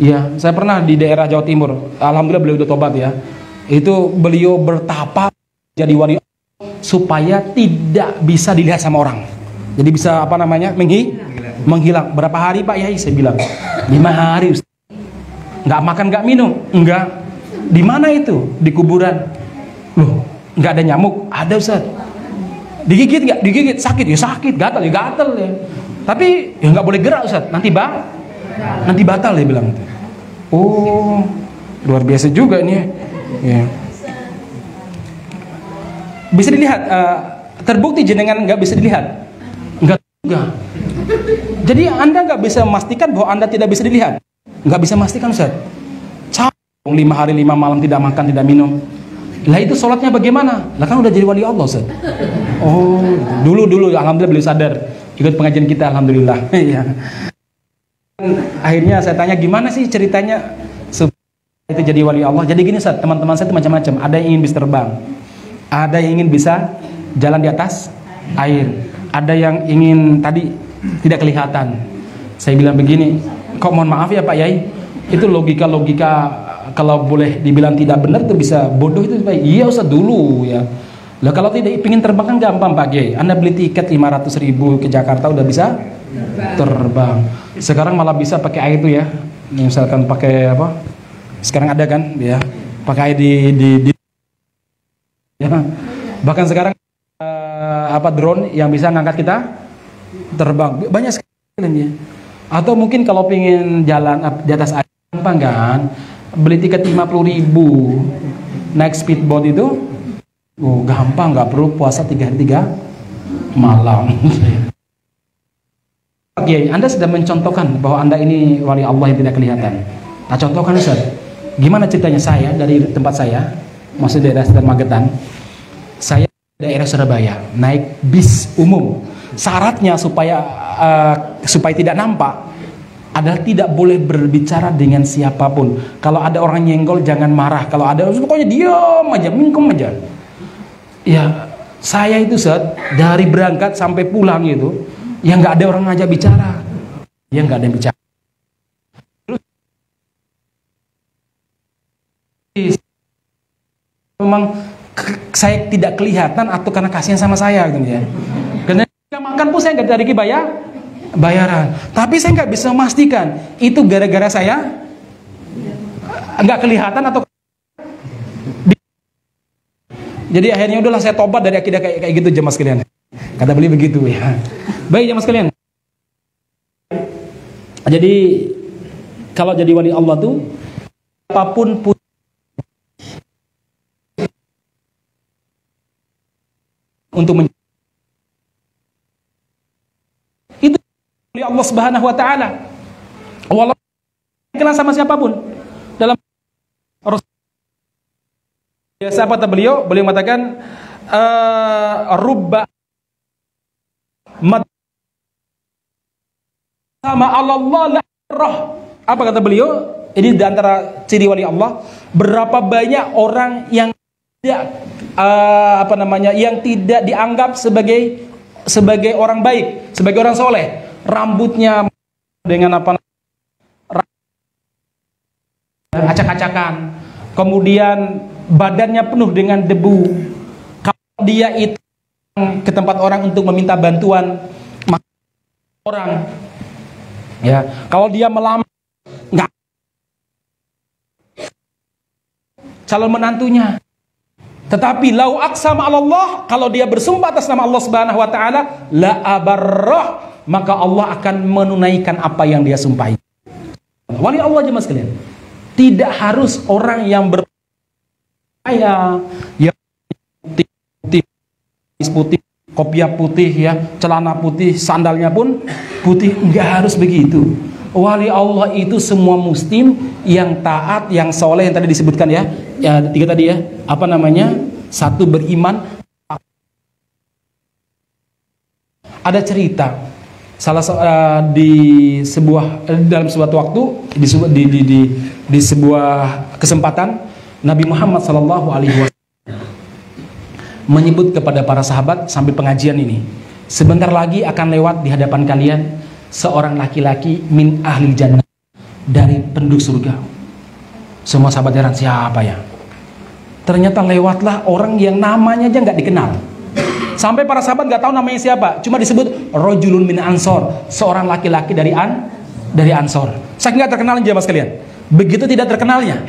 Iya, saya pernah di daerah Jawa Timur. Alhamdulillah beliau udah tobat ya. Itu beliau bertapa jadi wali supaya tidak bisa dilihat sama orang. Jadi bisa apa namanya? Menghilang. Berapa hari Pak Yai? Saya bilang 5 hari Ustaz. Nggak makan, nggak minum. Enggak. Di mana itu? Di kuburan. Loh, nggak ada nyamuk? Ada Ustaz. Digigit nggak? Digigit. Sakit ya sakit. Gatal ya gatal ya. Tapi ya nggak boleh gerak Ustaz. Nanti batal dia bilang. Oh, luar biasa juga ini. Ya. Bisa dilihat. Terbukti jenengan nggak bisa dilihat. Nggak juga. Jadi Anda nggak bisa memastikan bahwa Anda tidak bisa dilihat. Nggak bisa memastikan Ustaz. 5 hari 5 malam tidak makan, tidak minum. Lah itu sholatnya bagaimana? Lah kan udah jadi wali Allah Ustaz. Oh, dulu alhamdulillah beliau sadar. Ikut pengajian kita alhamdulillah. Ya. Akhirnya saya tanya gimana sih ceritanya supaya itu jadi wali Allah. Jadi gini Ustaz, teman-teman saya itu macam-macam. Ada yang ingin bisa terbang. Ada yang ingin bisa jalan di atas air. Ada yang ingin tadi tidak kelihatan. Saya bilang begini, kok mohon maaf ya Pak Yai, itu logika kalau boleh dibilang tidak benar itu bisa bodoh itu Pak. Iya Ustaz dulu ya. Lah kalau tidak ingin terbang kan gampang Pak Yai. Anda beli tiket 500.000 ke Jakarta udah bisa terbang. Sekarang malah bisa pakai air itu ya. Misalkan pakai apa? Sekarang ada kan ya, pakai air di ya. Bahkan sekarang drone yang bisa ngangkat kita terbang. Banyak sekali ya. Atau mungkin kalau pengen jalan di atas air gampang kan? Beli tiket 50.000 naik speedboat itu gampang, nggak perlu puasa 3 hari 3 malam. Oke, Anda sudah mencontohkan bahwa Anda ini wali Allah yang tidak kelihatan. Nah contohkan Ustaz, gimana ceritanya saya dari tempat saya, maksud daerah sekitar Magetan, saya daerah Surabaya naik bis umum. Syaratnya supaya tidak nampak adalah tidak boleh berbicara dengan siapapun. Kalau ada orang nyenggol jangan marah. Kalau ada pokoknya diam aja, mingkem aja. Ya, saya itu Ustaz dari berangkat sampai pulang itu, ya nggak ada orang ngajak bicara. Ya nggak ada yang bicara. Terus memang saya tidak kelihatan atau karena kasihan sama saya gitu ya. Karena makan pun saya nggak dari bayaran. Tapi saya nggak bisa memastikan itu gara-gara saya nggak kelihatan atau jadi akhirnya udahlah saya tobat dari akidah kayak gitu jemaah sekalian. Kata beliau begitu ya. Baik jemaah sekalian. Jadi kalau jadi wali Allah tuh apapun untuk itu oleh Allah Subhanahu wa taala. Walau kenal sama siapapun dalam biasa kata beliau mengatakan rubba sama Allah la roh. Apa kata beliau? Ini di antara ciri wali Allah, berapa banyak orang yang tidak yang tidak dianggap sebagai orang baik, sebagai orang soleh, rambutnya dengan acak-acakan, kemudian badannya penuh dengan debu. Kalau dia itu ke tempat orang untuk meminta bantuan orang, ya, kalau dia melamar nggak calon menantunya. Tetapi lau aqsam Allah, kalau dia bersumpah atas nama Allah Subhanahu wa taala, la abarrah, maka Allah akan menunaikan apa yang dia sumpahi. Wali Allah jemaah sekalian, tidak harus orang yang berpakaian yang putih, kopiah putih ya, celana putih, sandalnya pun putih, enggak harus begitu. Wali Allah itu semua muslim yang taat, yang soleh, yang tadi disebutkan ya, tiga tadi ya, satu beriman. Ada cerita dalam sebuah waktu di sebuah kesempatan Nabi Muhammad SAW menyebut kepada para sahabat sambil pengajian ini, sebentar lagi akan lewat di hadapan kalian seorang laki-laki min ahli jannah, dari penduduk surga. Semua sahabat heran, siapa ya? Ternyata lewatlah orang yang namanya aja nggak dikenal. Sampai para sahabat nggak tahu namanya siapa, cuma disebut rojulun min ansor, seorang laki-laki dari Ansor. Saking nggak terkenal aja mas kalian. Begitu tidak terkenalnya.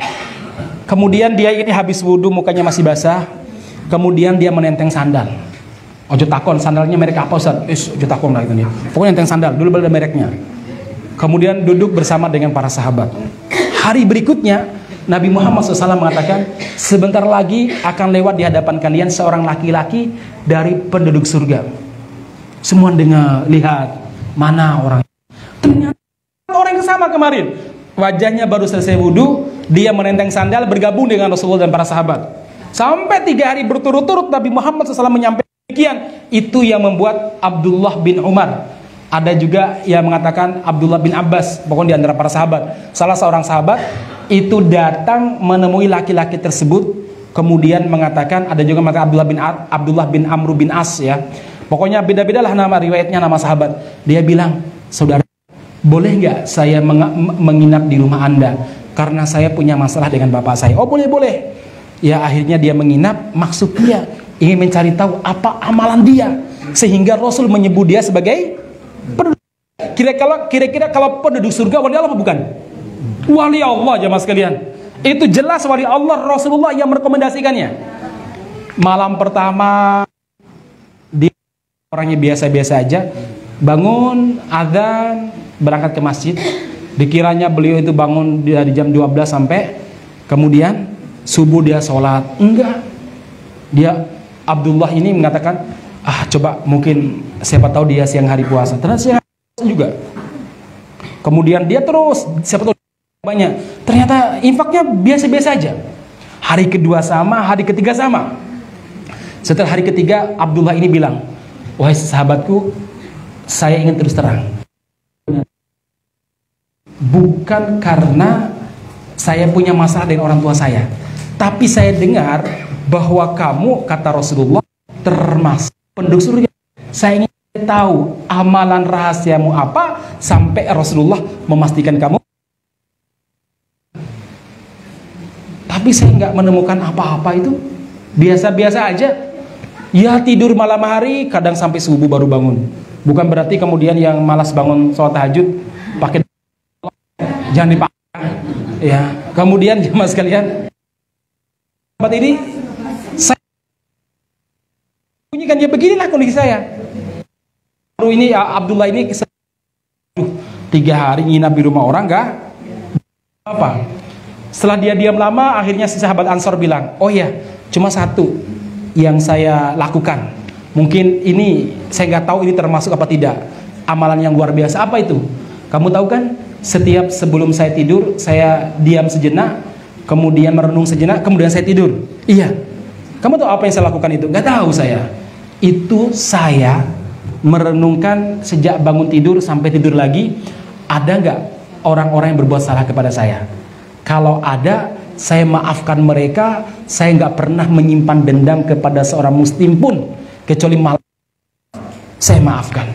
Kemudian dia ini habis wudhu, mukanya masih basah. Kemudian dia menenteng sandal. Ojo takon sandalnya merek apa Ustaz? Ojo takon lah itu nih. Pokoknya nenteng sandal, dulu ada mereknya. Kemudian duduk bersama dengan para sahabat. Hari berikutnya Nabi Muhammad SAW mengatakan, sebentar lagi akan lewat di hadapan kalian seorang laki-laki dari penduduk surga. Semua dengar, lihat, mana orang. Ternyata orang yang sama kemarin. Wajahnya baru selesai wudhu, dia menenteng sandal, bergabung dengan Rasulullah dan para sahabat. Sampai 3 hari berturut-turut Nabi Muhammad SAW menyampaikan demikian. Itu yang membuat Abdullah bin Umar, ada juga yang mengatakan Abdullah bin Abbas, pokoknya di antara para sahabat, salah seorang sahabat itu datang menemui laki-laki tersebut, kemudian mengatakan, ada juga mengatakan Abdullah bin Amr bin As ya, pokoknya beda-bedalah nama riwayatnya, nama sahabat. Dia bilang, saudara, boleh nggak saya menginap di rumah Anda karena saya punya masalah dengan bapak saya? Oh boleh. Ya akhirnya dia menginap, maksudnya ingin mencari tahu apa amalan dia, sehingga Rasul menyebut dia sebagai penduduk. Kira-kira kalau penduduk surga wali Allah apa bukan? Wali Allah jemaah sekalian. Itu jelas wali Allah, Rasulullah yang merekomendasikannya. Malam pertama dia orangnya biasa-biasa aja, bangun azan, berangkat ke masjid. Dikiranya beliau itu bangun dari jam 12 sampai kemudian subuh dia sholat. Enggak. Dia Abdullah ini mengatakan, coba mungkin siapa tahu dia siang hari puasa. Ternyata siang hari puasa juga. Kemudian dia terus, siapa tahu banyak. Ternyata infaknya biasa-biasa aja. Hari kedua sama, hari ketiga sama. Setelah hari ketiga, Abdullah ini bilang, wahai sahabatku, saya ingin terus terang. Bukan karena saya punya masalah dengan orang tua saya, tapi saya dengar bahwa kamu, kata Rasulullah, termasuk penduduk surga. Saya ingin tahu amalan rahasiamu apa sampai Rasulullah memastikan kamu. Tapi saya nggak menemukan apa-apa, itu biasa-biasa aja. Ya tidur malam hari, kadang sampai subuh baru bangun. Bukan berarti kemudian yang malas bangun sholat tahajud pakai jangan dipakai. Ya, kemudian jemaah sekalian, sahabat ini saya bunyikan dia beginilah kondisi saya. Baru ini Abdullah ini 3 hari nginap di rumah orang nggak apa. Setelah dia diam lama, akhirnya si sahabat Ansor bilang, oh ya, cuma satu yang saya lakukan. Mungkin ini saya nggak tahu ini termasuk apa tidak. Amalan yang luar biasa. Apa itu? Kamu tahu kan? Setiap sebelum saya tidur, saya diam sejenak, kemudian merenung sejenak, kemudian saya tidur. Iya. Kamu tahu apa yang saya lakukan itu? Nggak tahu saya. Itu saya merenungkan sejak bangun tidur sampai tidur lagi. Ada nggak orang-orang yang berbuat salah kepada saya? Kalau ada, saya maafkan mereka. Saya nggak pernah menyimpan dendam kepada seorang muslim pun, kecuali malam saya maafkan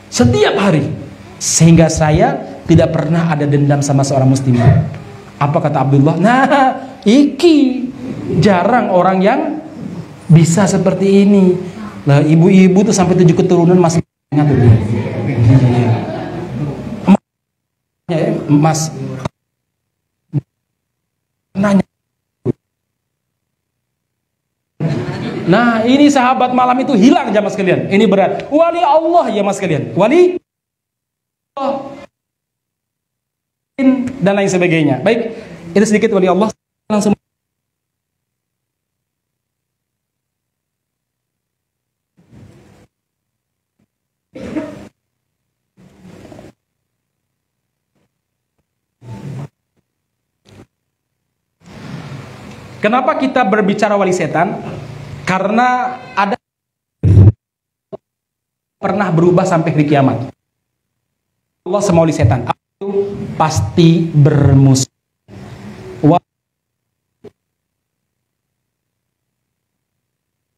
setiap hari, sehingga saya tidak pernah ada dendam sama seorang muslim. Apa kata Abdullah? Nah, iki jarang orang yang bisa seperti ini. Lah, ibu-ibu tuh sampai 7 keturunan masih ingat tuh. Mas nanya. Nah, ini sahabat malam itu hilang jamaah sekalian. Ini berat. Wali Allah ya mas sekalian. Wali Allah dan lain sebagainya. Baik, itu sedikit wali Allah. Langsung kenapa kita berbicara wali setan? Karena ada pernah berubah sampai hari kiamat. Allah sama wali setan itu pasti bermusuh.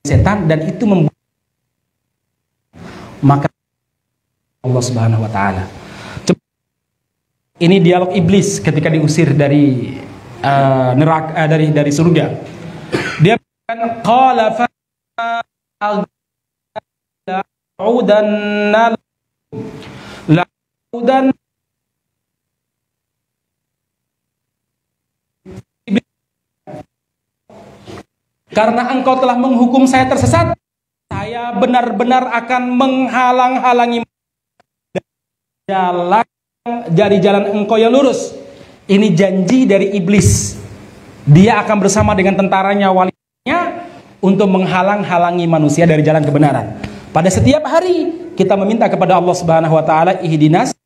Setan dan itu membuat maka Allah Subhanahu wa taala. Ini dialog iblis ketika diusir dari neraka, dari surga. Dia qala fa la'udanna karena engkau telah menghukum saya tersesat, saya benar-benar akan menghalang-halangi jalan dari jalan engkau yang lurus. Ini janji dari iblis. Dia akan bersama dengan tentaranya, walinya, untuk menghalang-halangi manusia dari jalan kebenaran. Pada setiap hari kita meminta kepada Allah Subhanahu wa taala, ihdinas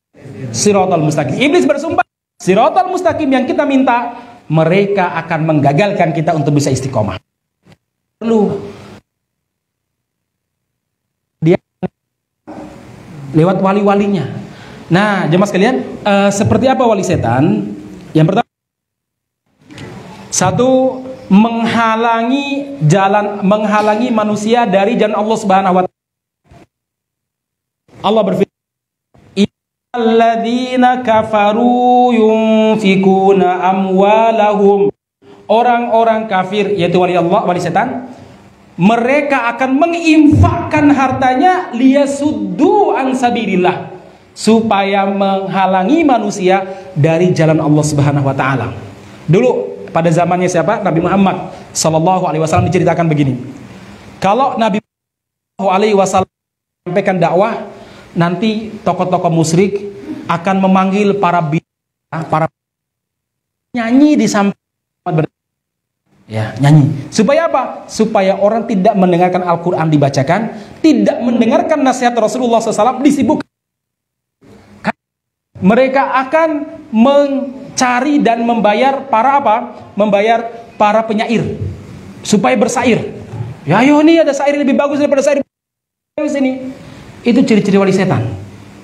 siratal mustaqim. Iblis bersumpah, siratal mustaqim yang kita minta, mereka akan menggagalkan kita untuk bisa istiqomah. Perlu dia lewat wali-walinya. Nah, jemaah sekalian, seperti apa wali setan? Yang pertama, satu, menghalangi manusia dari jalan Allah Subhanahu wa taala. Allah berfirman, "Alladzina kafaru yunfikuna amwalahum." Orang-orang kafir, yaitu wali Allah, wali setan, mereka akan menginfakkan hartanya liyasuddu an sabilillah, supaya menghalangi manusia dari jalan Allah Subhanahu wa taala. Dulu pada zamannya siapa? Nabi Muhammad sallallahu alaihi wasallam diceritakan begini. Kalau Nabi sallallahu alaihi wasallam menyampaikan dakwah, nanti tokoh-tokoh musyrik akan memanggil para nyanyi di samping nyanyi. Supaya apa? Supaya orang tidak mendengarkan Al-Quran dibacakan, tidak mendengarkan nasihat Rasulullah SAW disibukkan. Mereka akan mencari dan membayar membayar para penyair supaya bersair. Ya, ayo nih ada sair lebih bagus daripada sair sini. Itu ciri-ciri wali setan.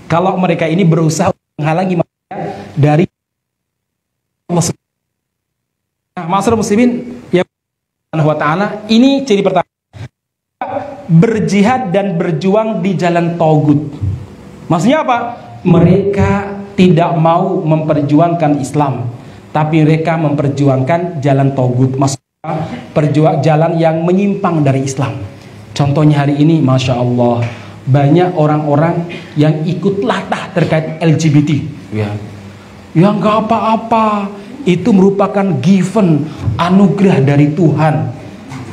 Kalau mereka ini berusaha menghalangi manusia dari Allah. Nah, masyarakat muslimin ya Allah Ta'ala, ini ciri pertama, berjihad dan berjuang di jalan Taugut. Maksudnya apa? Mereka tidak mau memperjuangkan Islam, tapi mereka memperjuangkan jalan Taugut. Maksudnya jalan yang menyimpang dari Islam. Contohnya hari ini, Masya Allah, banyak orang-orang yang ikut latah terkait LGBT. Ya, yang nggak apa-apa, itu merupakan given, anugerah dari Tuhan,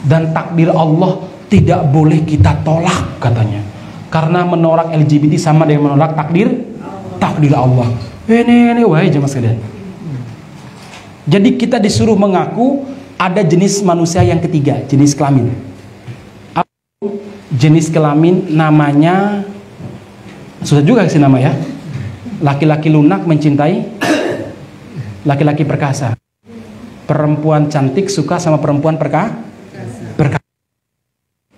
dan takdir Allah tidak boleh kita tolak katanya. Karena menolak LGBT sama dengan menolak takdir Allah. Ini wahai jemaah sekalian. Jadi kita disuruh mengaku ada jenis manusia yang ketiga, jenis kelamin. Jenis kelamin namanya susah juga sih nama ya. Laki-laki lunak mencintai laki-laki perkasa. Perempuan cantik suka sama perempuan perkasa.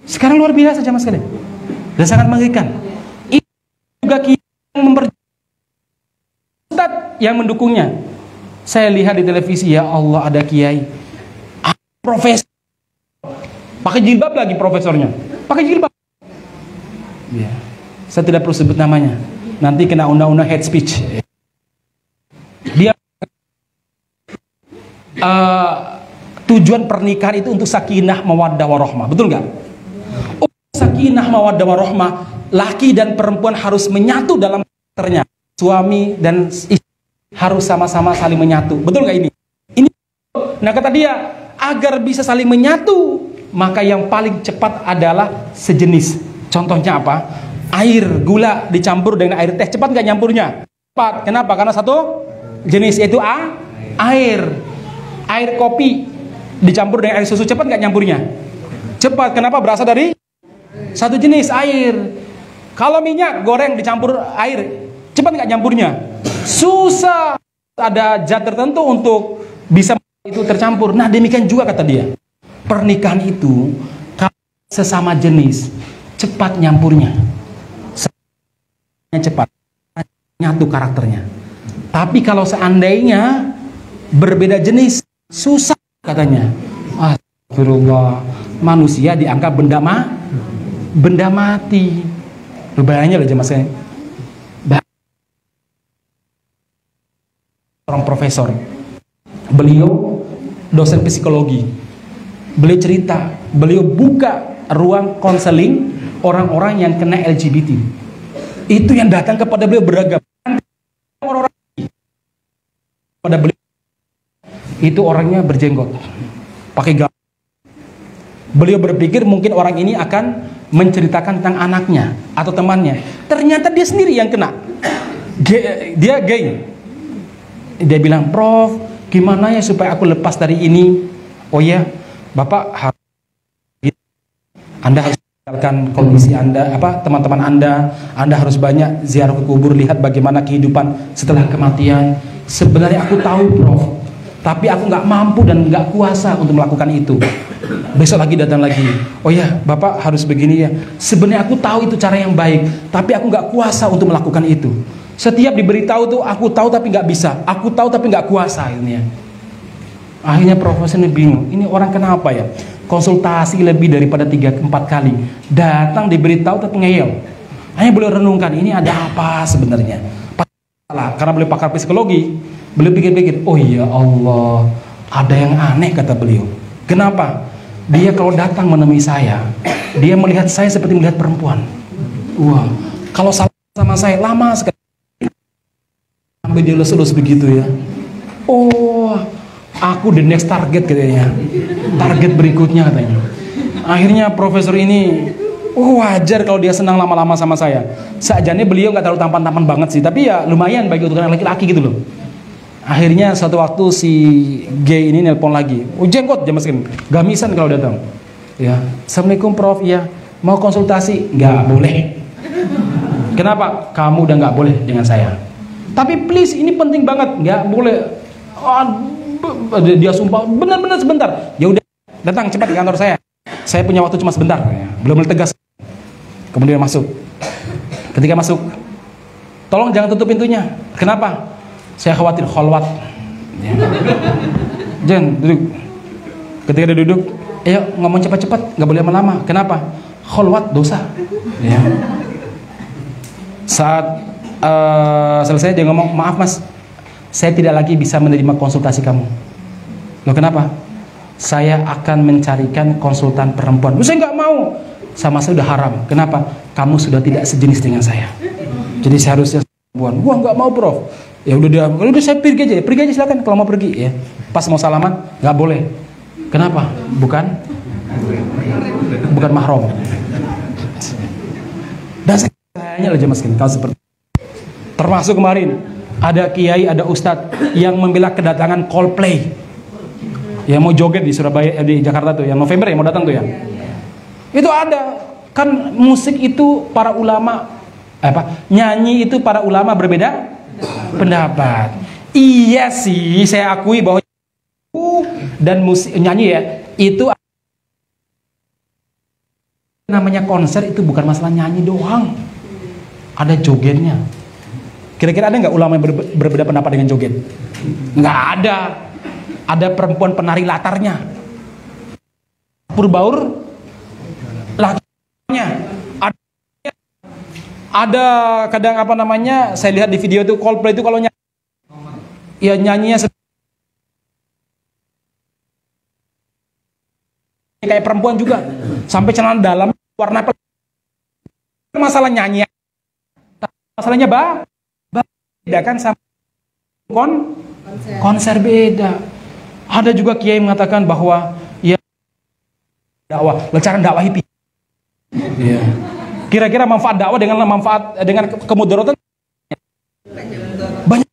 Sekarang luar biasa jemaah sekalian. Dan sangat mengerikan. Ini juga yang mendukungnya. Saya lihat di televisi, ya Allah, ada kiai, profesor, pakai jilbab lagi profesornya. Pakai jilbab. Ya. Saya tidak perlu sebut namanya. Nanti kena undang-undang hate speech. Dia tujuan pernikahan itu untuk sakinah mawaddah warahmah. Betul nggak? Sakinah mawaddah warahmah, laki dan perempuan harus menyatu dalam karakternya. Suami dan istri harus sama-sama saling menyatu. Betul nggak ini? Nah kata dia, agar bisa saling menyatu, maka yang paling cepat adalah sejenis. Contohnya apa? Air gula dicampur dengan air teh, cepat nggak nyampurnya? Cepat. Kenapa? Karena satu jenis, yaitu air. Air kopi dicampur dengan air susu, cepat nggak nyampurnya? Cepat. Kenapa? Berasal dari satu jenis, air. Kalau minyak goreng dicampur air, cepat nggak nyampurnya? Susah. Ada zat tertentu untuk bisa itu tercampur. Nah demikian juga kata dia, pernikahan itu kalau sesama jenis cepat nyampurnya, cepat nyatu karakternya. Tapi kalau seandainya berbeda jenis, susah katanya. Astagfirullah, manusia dianggap benda mati. Berbahayanya loh jemaah saya. Seorang profesor, beliau dosen psikologi, beliau cerita, beliau buka ruang konseling orang-orang yang kena LGBT. Itu yang datang kepada beliau beragam. Orang-orang pada beliau itu orangnya berjenggot, pakai gaun. Beliau berpikir mungkin orang ini akan menceritakan tentang anaknya atau temannya. Ternyata dia sendiri yang kena. Dia gay. Dia bilang, Prof, gimana ya supaya aku lepas dari ini? Oh ya, Bapak harus, Anda harus meninggalkan kondisi Anda, teman-teman Anda harus banyak ziarah ke kubur, lihat bagaimana kehidupan setelah kematian. Sebenarnya aku tahu, Prof, tapi aku nggak mampu dan nggak kuasa untuk melakukan itu. Besok lagi datang lagi, oh ya, Bapak harus begini ya. Sebenarnya aku tahu itu cara yang baik, tapi aku nggak kuasa untuk melakukan itu. Setiap diberitahu tuh aku tahu tapi nggak bisa, aku tahu tapi nggak kuasa ini ya. Akhirnya profesornya bingung, ini orang kenapa ya? Konsultasi lebih daripada 3-4 kali, datang diberitahu tapi ngeyel. Hanya beliau renungkan, ini ada apa sebenarnya? Karena beliau pakar psikologi, beliau pikir-pikir, oh iya Allah, ada yang aneh kata beliau. Kenapa? Dia kalau datang menemui saya, dia melihat saya seperti melihat perempuan. Wah, kalau salah sama saya lama sekali. Sampai dia lulus begitu ya. Oh, aku the next target katanya. Target berikutnya katanya. Akhirnya profesor ini, wajar kalau dia senang lama-lama sama saya. Sajane beliau nggak terlalu tampan-tampan banget sih, tapi ya lumayan bagi ukuran laki-laki gitu loh. Akhirnya suatu waktu si gay ini nelpon lagi. Oh jenggot jam segini, gamisan kalau datang. Ya, Assalamualaikum Prof, ya mau konsultasi? Nggak boleh. Kenapa? Kamu udah nggak boleh dengan saya. Tapi please ini penting banget, nggak boleh. Dia sumpah benar-benar sebentar. Ya udah, datang cepat ke kantor saya. Saya punya waktu cuma sebentar. Belum tegas. Kemudian masuk. Ketika masuk, tolong jangan tutup pintunya. Kenapa? Saya khawatir kholwat. Ya. Jen, duduk. Ketika dia duduk, ayo ngomong cepat-cepat, nggak boleh lama-lama. Kenapa? Kholwat dosa. Ya. Saat selesai dia ngomong, maaf mas, saya tidak lagi bisa menerima konsultasi kamu. Loh kenapa? Saya akan mencarikan konsultan perempuan. Saya nggak mau. sama saya udah haram. Kenapa? Kamu sudah tidak sejenis dengan saya. Jadi seharusnya perempuan, gua nggak mau Prof. Ya udah saya pergi aja silakan kalau mau pergi ya. Pas mau salaman nggak boleh. Kenapa? Bukan mahram. Dan saya lah jemaah sekalian, kalau seperti termasuk kemarin ada kiai, ada ustadz yang membela kedatangan Coldplay yang mau joget di Surabaya, di Jakarta tuh, yang November ya mau datang tuh ya. Itu ada kan, musik itu para ulama nyanyi itu para ulama berbeda pendapat. Iya sih, saya akui bahwa dan musik nyanyi ya itu namanya konser, itu bukan masalah nyanyi doang, ada jogetnya. Kira-kira ada nggak ulama yang berbeda pendapat dengan joget? Nggak ada. Ada perempuan penari latarnya, purbaur lakinya, ada kadang saya lihat di video itu Coldplay itu kalau nyanyi ya nyanyinya kayak perempuan juga, sampai celana dalam warna masalah nyanyi, masalahnya beda kan sama konser beda. Ada juga kiai mengatakan bahwa ya dakwah, lecaran dakwah itu. Ya. Kira-kira manfaat dakwah dengan kemudaratan banyak.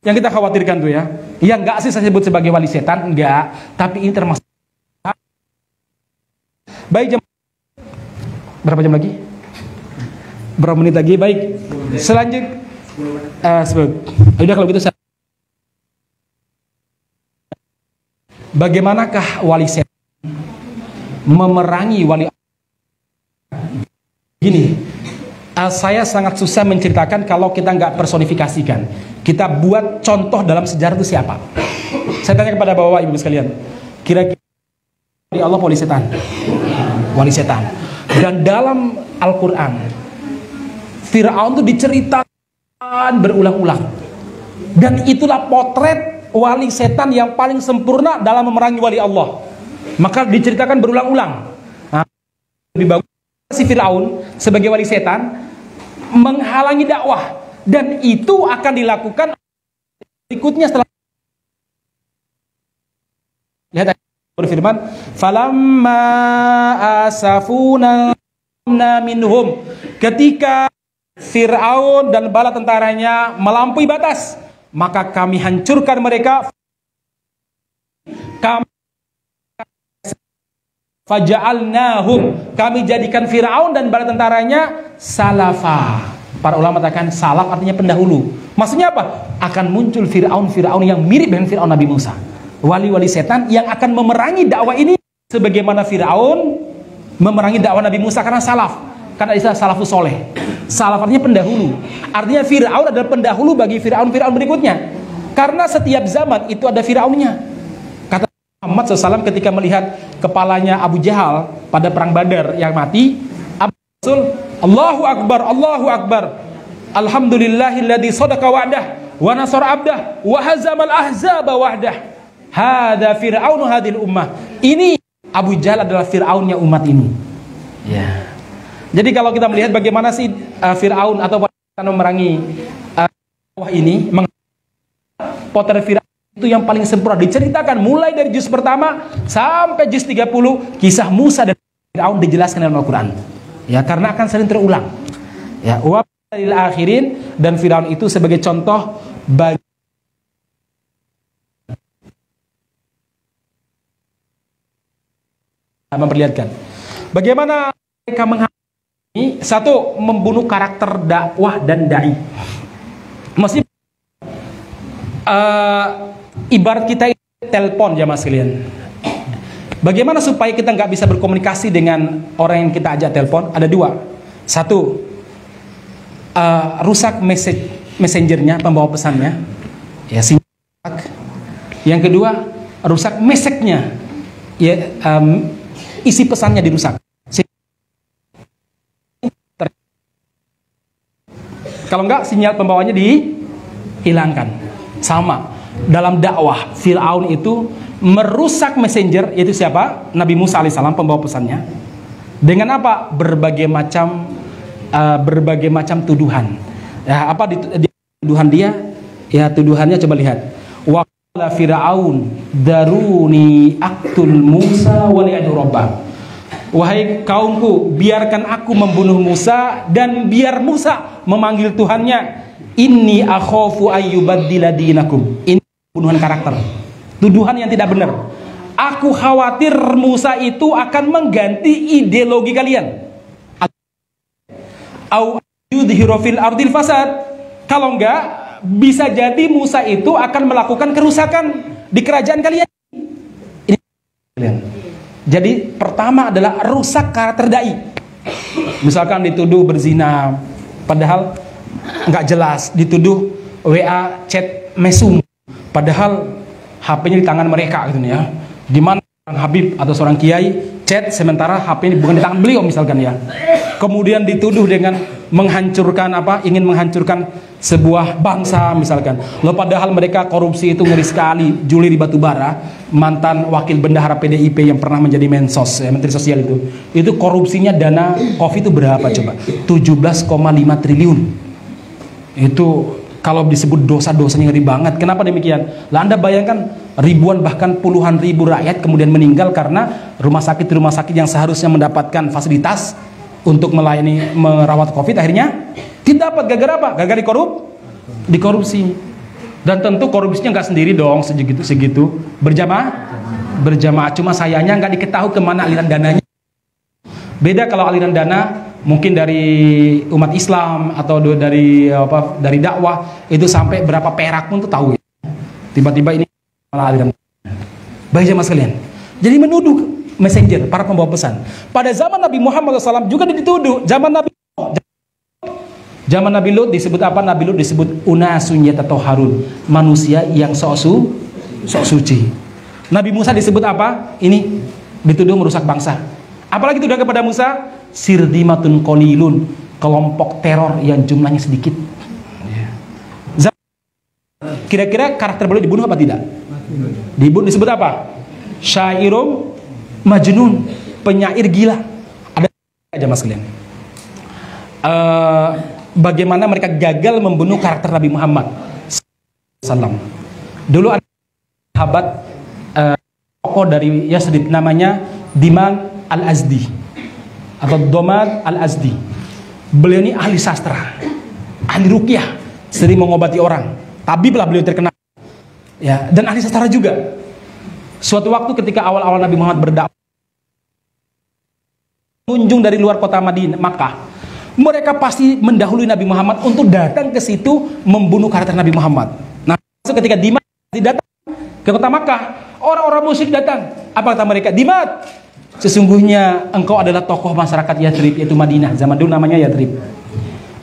Yang kita khawatirkan tuh ya. Ya enggak sih saya sebut sebagai wali setan, enggak, tapi ini termasuk. Baik, berapa jam lagi? Berapa menit lagi? Baik. Selanjutnya udah kalau gitu saya, bagaimanakah wali setan memerangi wali? Gini, saya sangat susah menceritakan kalau kita nggak personifikasikan. Kita buat contoh dalam sejarah itu siapa? Saya tanya kepada bapak ibu sekalian, kira-kira wali Allah wali setan? Wali setan. Dan dalam Al-Quran, Fir'aun itu diceritakan berulang-ulang. Dan itulah potret wali setan yang paling sempurna dalam memerangi wali Allah. Maka diceritakan berulang-ulang. Nah, lebih bagus si Fir'aun sebagai wali setan menghalangi dakwah, dan itu akan dilakukan berikutnya setelah. Lihat berfirman, falamma asafuna minhum, ketika Fir'aun dan bala tentaranya melampaui batas, maka kami hancurkan mereka. Faja'alnahum, kami jadikan Fir'aun dan bala tentaranya salafa. Para ulama katakan salaf artinya pendahulu. Maksudnya apa? Akan muncul Fir'aun yang mirip dengan Fir'aun Nabi Musa. Wali-wali setan yang akan memerangi dakwah ini sebagaimana Fir'aun memerangi dakwah Nabi Musa, karena salaf. Karena istilah salafus soleh. Salaf artinya pendahulu. Artinya Fir'aun adalah pendahulu bagi Fir'aun berikutnya. Karena setiap zaman itu ada Fir'aunnya. Kata Muhammad SAW ketika melihat kepalanya Abu Jahal pada perang Badar yang mati, Rasul, Allahu Akbar, Allahu Akbar. Alhamdulillahilladzi sadaqa wa'dah wa nasara abdah wa hazamal ahzaba wahdah. Hada Fir'aunu hadil ummah. Ini Abu Jahal adalah Fir'aunnya umat ini. Ya. Jadi kalau kita melihat bagaimana sih Fir'aun atau memerangi ini, potret Fir'aun itu yang paling sempurna diceritakan mulai dari juz pertama sampai juz 30. Kisah Musa dan Fir'aun dijelaskan dalam Al-Quran. Ya, karena akan sering terulang. Ya, wa lil akhirin, dan Fir'aun itu sebagai contoh bagi memperlihatkan bagaimana mereka menghadapi satu, membunuh karakter dakwah dan dai. Maksudnya ibarat kita telepon jamaah sekalian. Bagaimana supaya kita nggak bisa berkomunikasi dengan orang yang kita ajak telepon? Ada dua. Satu, rusak messengernya, pembawa pesannya, ya sinyal. Yang kedua, rusak message-nya, ya isi pesannya dirusak. Kalau enggak, sinyal pembawanya dihilangkan. Sama dalam dakwah, Fir'aun itu merusak messenger, yaitu siapa? Nabi Musa alaihissalam, pembawa pesannya. Dengan apa? Berbagai macam tuduhan. Ya, apa di tuduhan dia? Ya, tuduhannya coba lihat. Wa qala Fir'aun daruni aqtul Musa wa li'adu rabbah. Wahai kaumku, biarkan aku membunuh Musa dan biar Musa memanggil Tuhannya. Inni akhafu ayyubaddila dinakum. Ini pembunuhan karakter. Tuduhan yang tidak benar. Aku khawatir Musa itu akan mengganti ideologi kalian. Au yudhiru fil ardil fasad. Kalau enggak, bisa jadi Musa itu akan melakukan kerusakan di kerajaan kalian. Ini kalian. Jadi pertama adalah rusak karakter dai. Misalkan dituduh berzina, padahal nggak jelas, dituduh WA chat mesum, padahal HP-nya di tangan mereka gitu ya. Di mana seorang Habib atau seorang kiai chat sementara HP-nya bukan di tangan beliau misalkan ya. Kemudian dituduh dengan menghancurkan ingin menghancurkan sebuah bangsa misalkan. Loh padahal mereka korupsi itu ngeri sekali, juli di batubara, mantan wakil bendahara PDIP yang pernah menjadi mensos, menteri sosial itu korupsinya dana Covid itu berapa coba? 17,5 triliun. Itu kalau disebut dosa-dosanya ngeri banget. Kenapa demikian? Lah Anda bayangkan ribuan bahkan puluhan ribu rakyat kemudian meninggal karena rumah sakit yang seharusnya mendapatkan fasilitas untuk merawat Covid akhirnya tidak dapat. Gara-gara apa? Gara-gara dikorupsi. Dan tentu korupsinya nggak sendiri dong, segitu berjamaah. Cuma sayangnya nggak diketahui kemana aliran dananya. Beda kalau aliran dana mungkin dari umat Islam atau dari dakwah itu sampai berapa perak pun tuh tahu. Tiba-tiba ini malah aliran. Baik jemaah sekalian. Jadi menuduh messenger, para pembawa pesan. Pada zaman Nabi Muhammad SAW juga dituduh. Zaman Nabi Lut disebut apa? Nabi Lut disebut unasun yatatoharun, manusia yang sok suci. Nabi Musa disebut apa? Ini dituduh merusak bangsa. Apalagi tuduhan kepada Musa, sirdimatun qalilun, kelompok teror yang jumlahnya sedikit. Kira-kira karakter beliau dibunuh apa tidak? Dibunuh. Disebut apa? Syairum majnun, penyair gila. Ada aja mas kalian. Bagaimana mereka gagal membunuh karakter Nabi Muhammad SAW. Dulu ada sahabat tokoh dari Yasrib namanya Diman Al-Azdi atau Domad Al-Azdi. Beliau ini ahli sastra, ahli ruqyah, sering mengobati orang. Tabib lah beliau terkenal. Ya, dan ahli sastra juga. Suatu waktu ketika awal-awal Nabi Muhammad berdakwah, kunjung dari luar kota Madinah, Makkah, mereka pasti mendahului Nabi Muhammad untuk datang ke situ membunuh karakter Nabi Muhammad. Nah, ketika Dimat datang ke kota Makkah, orang-orang musyrik datang. Apa kata mereka? Dimat, sesungguhnya engkau adalah tokoh masyarakat Yathrib, yaitu Madinah. Zaman dulu namanya Yathrib.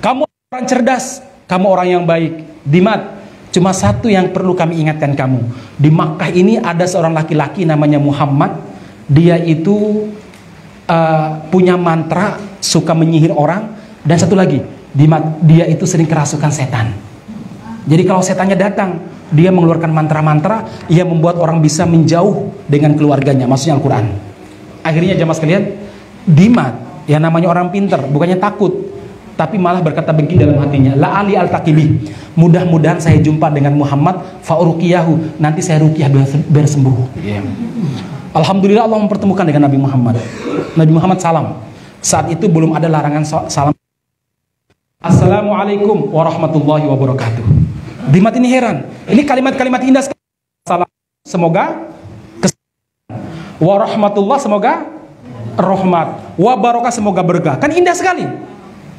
Kamu orang cerdas, kamu orang yang baik. Dimat, cuma satu yang perlu kami ingatkan kamu. Di Makkah ini ada seorang laki-laki namanya Muhammad. Dia itu punya mantra, suka menyihir orang. Dan satu lagi, dia itu sering kerasukan setan. Jadi kalau setannya datang, dia mengeluarkan mantra-mantra yang membuat orang bisa menjauh dengan keluarganya. Maksudnya Al-Quran. Akhirnya jamaah sekalian, Dimat, yang namanya orang pinter, bukannya takut, tapi malah berkata begini dalam hatinya, la ali al-taqibi, mudah-mudahan saya jumpa dengan Muhammad fa'uruqiyahu, nanti saya ruqyah biar sembuh. Alhamdulillah Allah mempertemukan dengan Nabi Muhammad. Nabi Muhammad salam. Saat itu belum ada larangan salam. Assalamualaikum warahmatullahi wabarakatuh. Dimat ini heran, ini kalimat-kalimat indah sekali. Salam, semoga warahmatullah, semoga rahmat, wabarakah, semoga berkah. Kan indah sekali.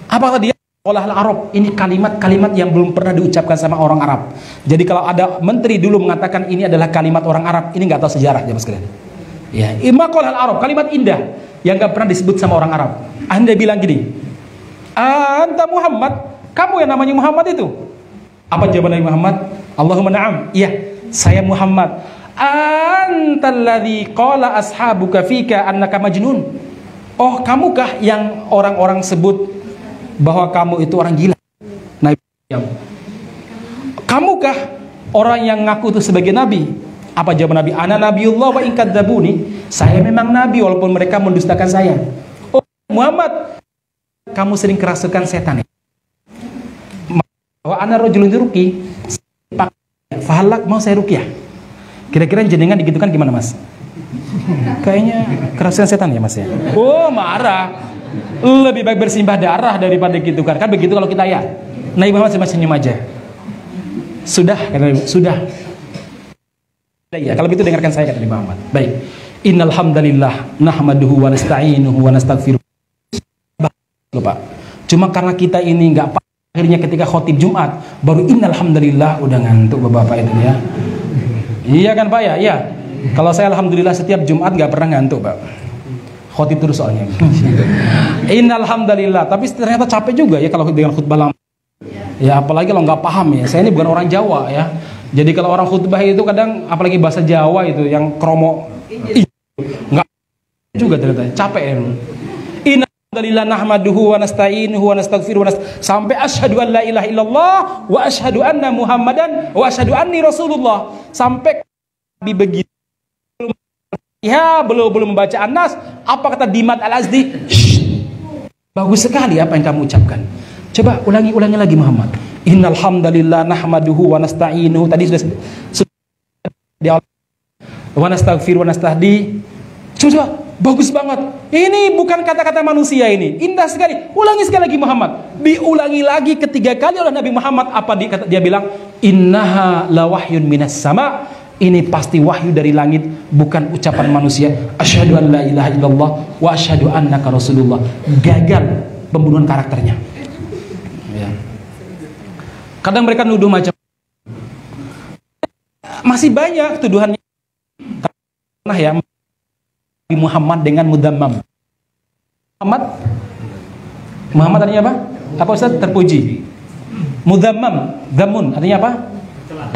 Apa dia? Olah Arab, ini kalimat-kalimat yang belum pernah diucapkan sama orang Arab. Jadi kalau ada menteri dulu mengatakan ini adalah kalimat orang Arab, ini nggak tahu sejarah jemaah sekalian. Ya, imaqolah Arab, kalimat indah yang nggak pernah disebut sama orang Arab. Anda bilang gini, anta Muhammad, kamu yang namanya Muhammad itu. Apa jawaban Nabi Muhammad? Allahumma na'am. Iya, saya Muhammad. Antalladzi qala ashabuka fika annaka majnun. Oh, kamukah yang orang-orang sebut bahwa kamu itu orang gila? Nabi, kamukah orang yang ngaku itu sebagai nabi? Apa jawab Nabi? Ana nabiullah wa in kadzabuni. Saya memang nabi walaupun mereka mendustakan saya. Oh Muhammad, kamu sering kerasukan setan ya? Wa ana rajulun ruqi. Fahalak mau saya ruqyah. Kira-kira jenengan digitukan gimana Mas? Kayaknya kerasukan setan ya Mas ya? Oh marah. Lebih baik bersimbah darah daripada gitu kan begitu kalau kita ya. Nabi Muhammad cuma senyum aja. Sudah kata Nabi, sudah. Ya, kalau begitu dengarkan saya kata Nabi Muhammad. Baik. Innal hamdalillah nahmaduhu wa nasta'inuhu wa nastaghfiruh. Pak. Cuma karena kita ini enggak akhirnya ketika khotib Jumat baru innal hamdalillah udah ngantuk Bapak itu ya. Iya kan Pak ya? Iya. Kalau saya alhamdulillah setiap Jumat enggak pernah ngantuk, Pak. Khotib terus soalnya. Innal hamdalillah, tapi ternyata capek juga ya kalau dengan khutbah lama. Ya apalagi kalau nggak paham ya. Saya ini bukan orang Jawa ya. Jadi kalau orang khutbah itu kadang apalagi bahasa Jawa itu yang kromo nggak juga ternyata capek ya. Innal hamdalillah nahmaduhu wa nasta'inuhu wa nastaghfiruh sampai asyhadu an la ilaha illallah wa asyhadu anna muhammadan wa asyhadu anni rasulullah. Sampai Nabi begitu ya belum membaca An-Nas, apa kata Dimat Al-Azdi? Bagus sekali apa yang kamu ucapkan. Coba ulangi lagi Muhammad. Innal hamdalillah nahmaduhu wa nasta'inuhu. Tadi sudah wa nastaghfir wa nastahdi. Coba bagus banget. Ini bukan kata-kata manusia ini. Indah sekali. Ulangi sekali lagi Muhammad. Diulangi lagi ketiga kali oleh Nabi Muhammad. Apa dia bilang? Innaha lawahyun minas sama'. Ini pasti wahyu dari langit, bukan ucapan manusia. Asyhadu an la ilaha illallah wa asyhadu annaka rasulullah. Gagal pembunuhan karakternya. Ya. Kadang mereka nuduh macam masih banyak tuduhannya. Nah ya, Muhammad dengan mudammam. Muhammad artinya apa? Apa Ustaz? Terpuji. Mudammam, damun artinya apa?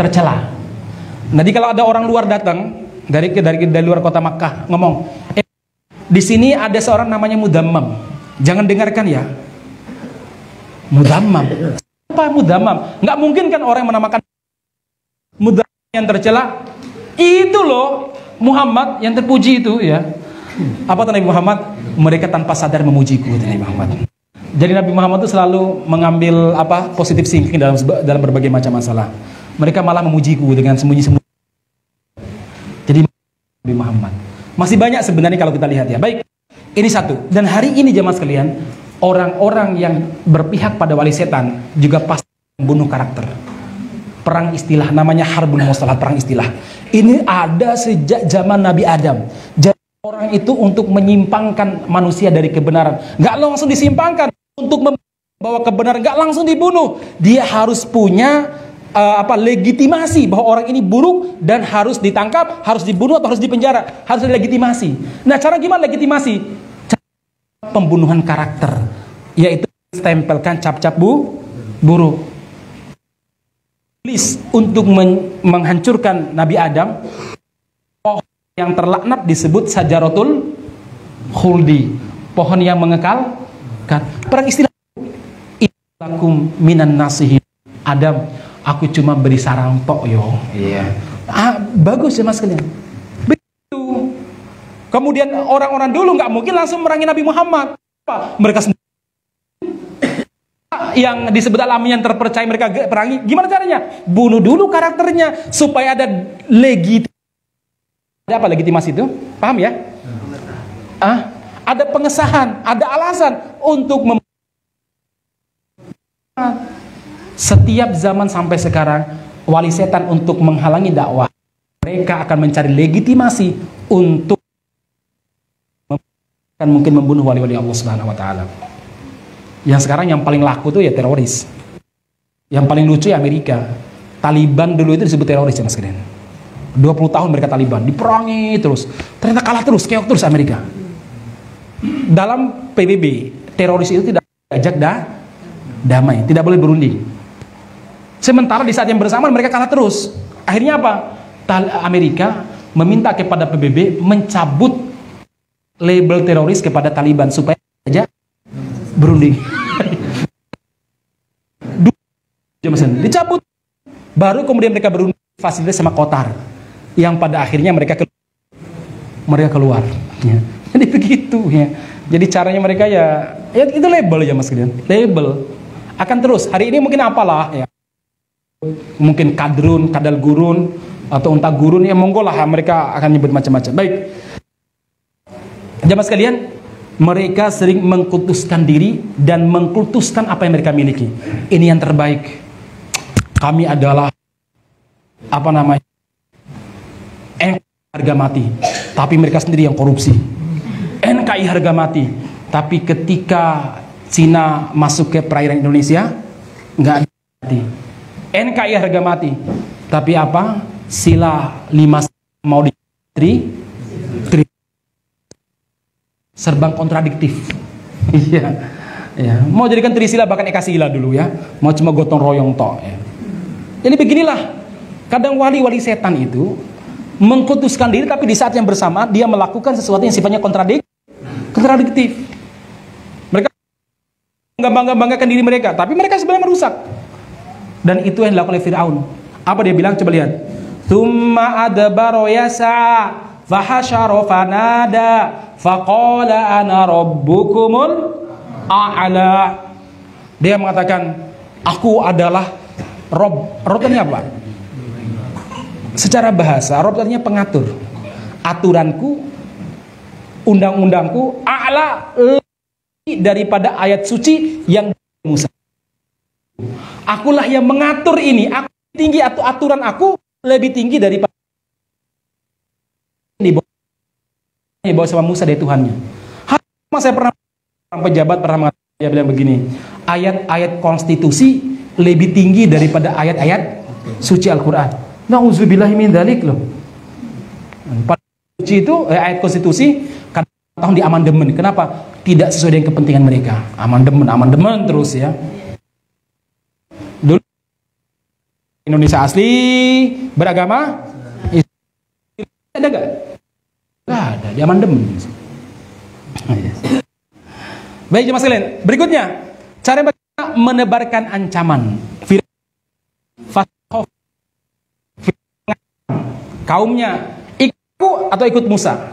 Tercela. Nanti kalau ada orang luar datang dari luar kota Makkah ngomong, di sini ada seorang namanya Mudammam. Jangan dengarkan ya. Mudammam. Apa Mudammam? Nggak mungkin kan orang yang menamakan Mudammam yang tercela. Itu loh Muhammad yang terpuji itu ya. Apa kata Nabi Muhammad? Mereka tanpa sadar memujiku kata Nabi Muhammad. Jadi Nabi Muhammad itu selalu mengambil positif thinking dalam berbagai macam masalah. Mereka malah memujiku dengan sembunyi-sembunyi. Jadi Nabi Muhammad masih banyak sebenarnya kalau kita lihat ya. Baik, ini satu. Dan hari ini jemaah sekalian, orang-orang yang berpihak pada wali setan juga pasti membunuh karakter. Perang istilah namanya harbul mustalah, perang istilah. Ini ada sejak zaman Nabi Adam. Jadi orang itu untuk menyimpangkan manusia dari kebenaran, nggak langsung disimpangkan. Untuk membawa kebenaran nggak langsung dibunuh. Dia harus punya legitimasi bahwa orang ini buruk dan harus ditangkap, harus dibunuh atau harus dipenjara, harus ada legitimasi. Nah, cara gimana legitimasi? Cara pembunuhan karakter, yaitu stempelkan cap-cap buruk. Untuk menghancurkan Nabi Adam, pohon yang terlaknat disebut Sajaratul Khuldi, pohon yang mengekalkan. Perang istilah ilakum minan nasihin Adam. Aku cuma beri sarang tok yo. Iya. Bagus ya mas kalian. Begitu. Kemudian orang-orang dulu nggak mungkin langsung merangi Nabi Muhammad. Apa? Mereka sendiri yang disebut alami yang terpercaya mereka perangi. Gimana caranya? Bunuh dulu karakternya supaya ada legitimasi. Ada apa legitimasi itu? Paham ya? Ada pengesahan, ada alasan untuk setiap zaman sampai sekarang wali setan untuk menghalangi dakwah, mereka akan mencari legitimasi untuk mungkin membunuh wali-wali Allah Subhanahu wa taala. Yang sekarang yang paling laku tuh ya teroris. Yang paling lucu ya Amerika. Taliban dulu itu disebut teroris ya Mas kalian. 20 tahun mereka Taliban, diperangi terus. Ternyata kalah terus, keok terus Amerika. Dalam PBB, teroris itu tidak diajak damai, tidak boleh berunding. Sementara di saat yang bersamaan mereka kalah terus. Akhirnya apa? Amerika meminta kepada PBB mencabut label teroris kepada Taliban supaya saja berunding. Dicabut. Baru kemudian mereka berunding fasilitas sama Qatar. yang pada akhirnya mereka keluar. Ya. Jadi begitu ya. Jadi caranya mereka ya itu label ya Mas Gideon. Label akan terus. Hari ini mungkin apalah ya. Mungkin kadal gurun atau unta gurun ya monggo lah mereka akan nyebut macam-macam. Baik. Jamaah sekalian, mereka sering mengkultuskan diri dan mengkultuskan apa yang mereka miliki. Ini yang terbaik. Kami adalah apa namanya? Harga mati. Tapi mereka sendiri yang korupsi. NKRI harga mati. Tapi ketika Cina masuk ke perairan Indonesia, nggak ada mati. NKRI harga mati. Tapi apa? Sila 5 mau ditri serba kontradiktif. Iya. Ya. Mau jadikan trisila bahkan ekasila dulu ya. Mau cuma gotong royong tok ya. Jadi beginilah. Kadang wali-wali setan itu mengkutuskan diri tapi di saat yang bersama dia melakukan sesuatu yang sifatnya kontradiktif. Mereka bangga-banggakan diri mereka, tapi mereka sebenarnya merusak. Dan itu yang dilakukan oleh Fir'aun. Apa dia bilang? Coba lihat. Tsumma adbara yas'a fahasyara fanada faqala ana rabbukumul a'la. Dia mengatakan, aku adalah Rob. Rob artinya apa? Secara bahasa, Rob artinya pengatur. Aturanku, undang-undangku, a'la, lebih daripada ayat suci yang Musa. Akulah yang mengatur ini. Aku tinggi atau aturan aku lebih tinggi daripada ini bawa sama Musa dari Tuhannya. Saya pernah pejabat pernah mengatakan, dia bilang begini, ayat-ayat konstitusi lebih tinggi daripada ayat-ayat suci Al-Quran. Nauzubillahi min dzalik loh. Pada suci itu ayat konstitusi kadang tahun di amandemen. Kenapa? Tidak sesuai dengan kepentingan mereka. Amandemen terus ya. Dulu Indonesia asli beragama ada gak? Gak ada, di amandemen. Baik jemaah sekalian, berikutnya cara bagaimana menebarkan ancaman. Kaumnya ikut atau ikut Musa.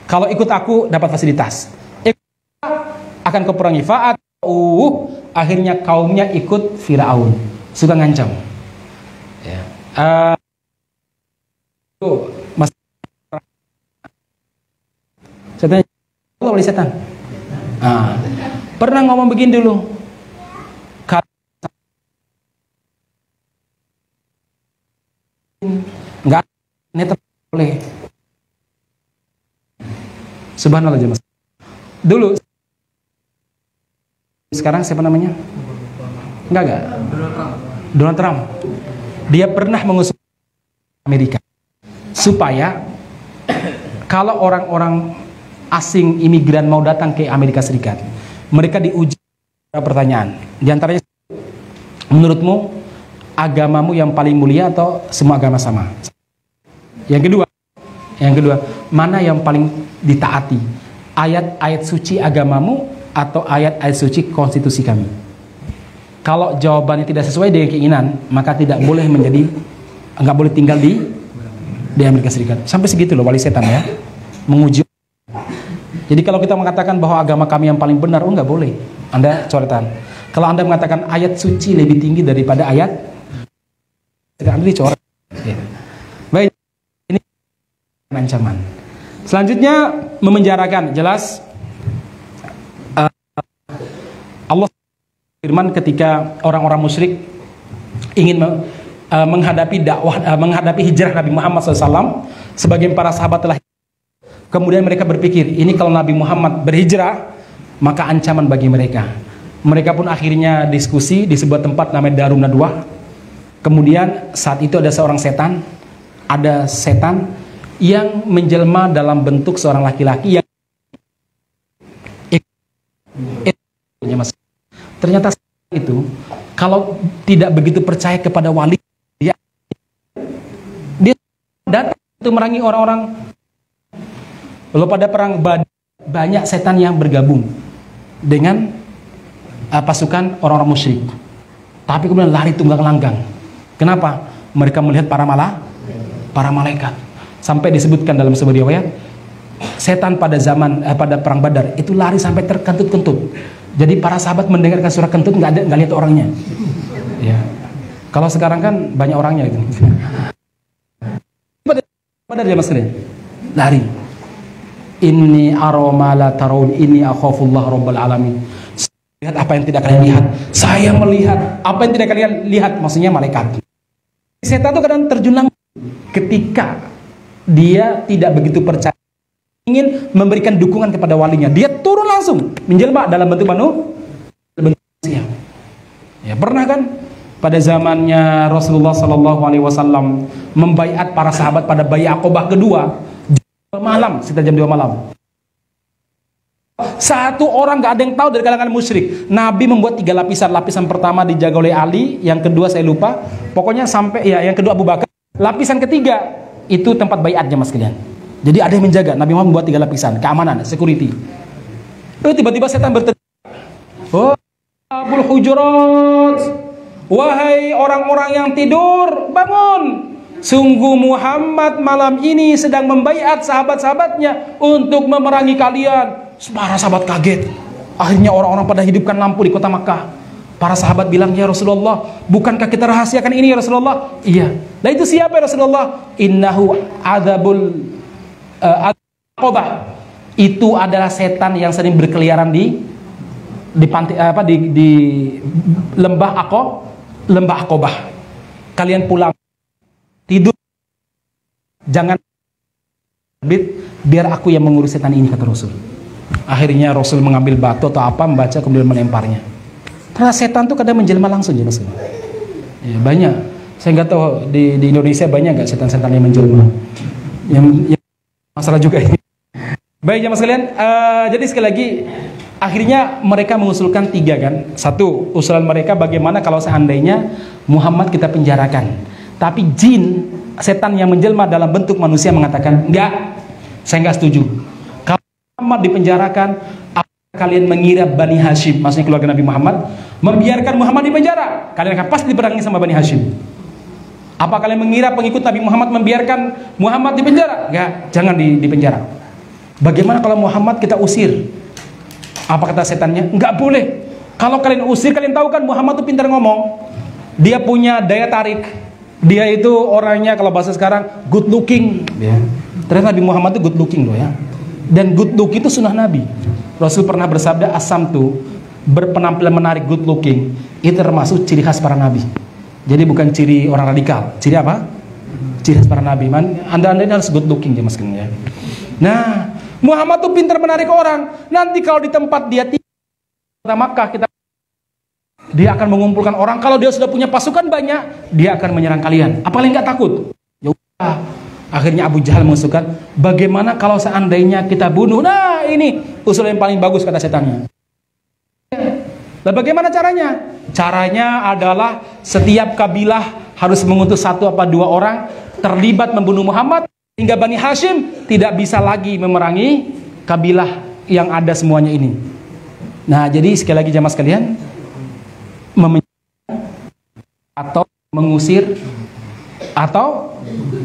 Kalau ikut aku dapat fasilitas. Ikut akan keperangi. Akhirnya kaumnya ikut Firaun. Suka ngancam. Ya. Mas setan oleh setan. Pernah ngomong begini dulu. Enggak ini boleh. Subhanallah jemaah. Dulu sekarang siapa namanya? Enggak. Donald Trump. Dia pernah mengusul Amerika supaya kalau orang-orang asing imigran mau datang ke Amerika Serikat, mereka diuji pertanyaan. Di antaranya, menurutmu agamamu yang paling mulia atau semua agama sama? Yang kedua, mana yang paling ditaati? Ayat-ayat suci agamamu atau ayat-ayat suci konstitusi kami? Kalau jawabannya tidak sesuai dengan keinginan, maka nggak boleh tinggal di Amerika Serikat. Sampai segitu loh wali setan ya, menguji. Jadi kalau kita mengatakan bahwa agama kami yang paling benar, nggak boleh. Anda coretan. Kalau Anda mengatakan ayat suci lebih tinggi daripada ayat, Anda dicoret. Ya. Baik. Ancaman. Selanjutnya memenjarakan. Jelas Allah firman ketika orang-orang musyrik ingin menghadapi menghadapi hijrah Nabi Muhammad SAW. Sebagian para sahabat telah, kemudian mereka berpikir, ini kalau Nabi Muhammad berhijrah maka ancaman bagi mereka. Mereka pun akhirnya diskusi di sebuah tempat namanya Darun Nadwah. Kemudian saat itu ada seorang setan, yang menjelma dalam bentuk seorang laki-laki yang ternyata itu kalau tidak begitu percaya kepada wali, dia datang untuk merangi orang-orang. Lalu pada perang Badar banyak setan yang bergabung dengan pasukan orang-orang musyrik, tapi kemudian lari tunggang langgang. Kenapa? Mereka melihat para malaikat. Sampai disebutkan dalam sebuah riwayat, setan pada zaman pada perang Badar itu lari sampai terkentut-kentut. Jadi para sahabat mendengarkan suara kentut nggak lihat orangnya. Ya. Kalau sekarang kan banyak orangnya gitu. Badar ya mas kalian, lari. Inni aroma la tarawun inni akhafullah rabbal alamin. Lihat apa yang tidak kalian lihat. Saya melihat apa yang tidak kalian lihat, maksudnya malaikat. Setan itu kadang terjun langsung ketika dia tidak begitu percaya, ingin memberikan dukungan kepada walinya, dia turun langsung menjelma dalam bentuk manusia. Ya, pernah kan pada zamannya Rasulullah SAW membaiat para sahabat pada baiat Aqobah kedua, sekitar jam 2 malam. Satu orang gak ada yang tahu dari kalangan musyrik. Nabi membuat 3 lapisan. Lapisan pertama dijaga oleh Ali, yang kedua saya lupa. Pokoknya sampai ya yang kedua Abu Bakar. Lapisan ketiga itu tempat baiatnya mas kalian. Jadi ada yang menjaga. Nabi Muhammad membuat 3 lapisan, keamanan, security. Tiba-tiba setan berteriak, "Oh, Abul Hujurat, wahai orang-orang yang tidur, bangun! Sungguh Muhammad malam ini sedang membaiat sahabat-sahabatnya untuk memerangi kalian." Para sahabat kaget. Akhirnya orang-orang pada hidupkan lampu di kota Makkah. Para sahabat bilang, "Ya Rasulullah, bukankah kita rahasiakan ini ya Rasulullah?" "Iya." "Lah itu siapa ya Rasulullah?" "Innahu adzabul Aqobah." Itu adalah setan yang sering berkeliaran di pantai, di lembah Aqobah. Kalian pulang tidur, jangan biar aku yang mengurus setan ini, kata Rasul. Akhirnya Rasul mengambil batu atau apa, membaca kemudian melemparnya. Karena setan tuh kadang menjelma langsung ya mas. Ya, banyak. Saya nggak tahu di Indonesia banyak nggak setan-setan yang menjelma. Yang masalah juga ini. Baik ya mas kalian. Jadi sekali lagi, akhirnya mereka mengusulkan 3 kan. Satu, usulan mereka bagaimana kalau seandainya Muhammad kita penjarakan. Tapi jin, setan yang menjelma dalam bentuk manusia mengatakan, enggak, saya nggak setuju. Kalau Muhammad dipenjarakan, apakah kalian mengira Bani Hashim, maksudnya keluarga Nabi Muhammad, membiarkan Muhammad dipenjara? Kalian akan pasti diperangi sama Bani Hashim. Apa kalian mengira pengikut Nabi Muhammad membiarkan Muhammad dipenjara? Enggak, jangan dipenjara. Bagaimana kalau Muhammad kita usir? Apa kata setannya? Enggak boleh. Kalau kalian usir, kalian tahu kan Muhammad itu pintar ngomong. Dia punya daya tarik. Dia itu orangnya kalau bahasa sekarang good looking. Ya. Ternyata Nabi Muhammad itu good looking loh ya. Dan good look itu sunnah Nabi. Rasul pernah bersabda, asam tuh berpenampilan menarik, good looking, itu termasuk ciri khas para nabi. Jadi bukan ciri orang radikal. Ciri apa? Ciri khas para nabi. Anda ini harus good looking ya mas ya. Nah, Muhammad tuh pintar menarik orang. Nanti kalau di tempat dia tinggal Makkah, dia akan mengumpulkan orang. Kalau dia sudah punya pasukan banyak, dia akan menyerang kalian. Apa kalian nggak takut? Ya udah. Akhirnya Abu Jahal mengusulkan, bagaimana kalau seandainya kita bunuh? Nah ini usul yang paling bagus kata setannya. Nah bagaimana caranya? Caranya adalah setiap kabilah harus mengutus 1 atau 2 orang terlibat membunuh Muhammad, hingga Bani Hashim tidak bisa lagi memerangi kabilah yang ada semuanya ini. Nah jadi sekali lagi jamaah sekalian, atau mengusir atau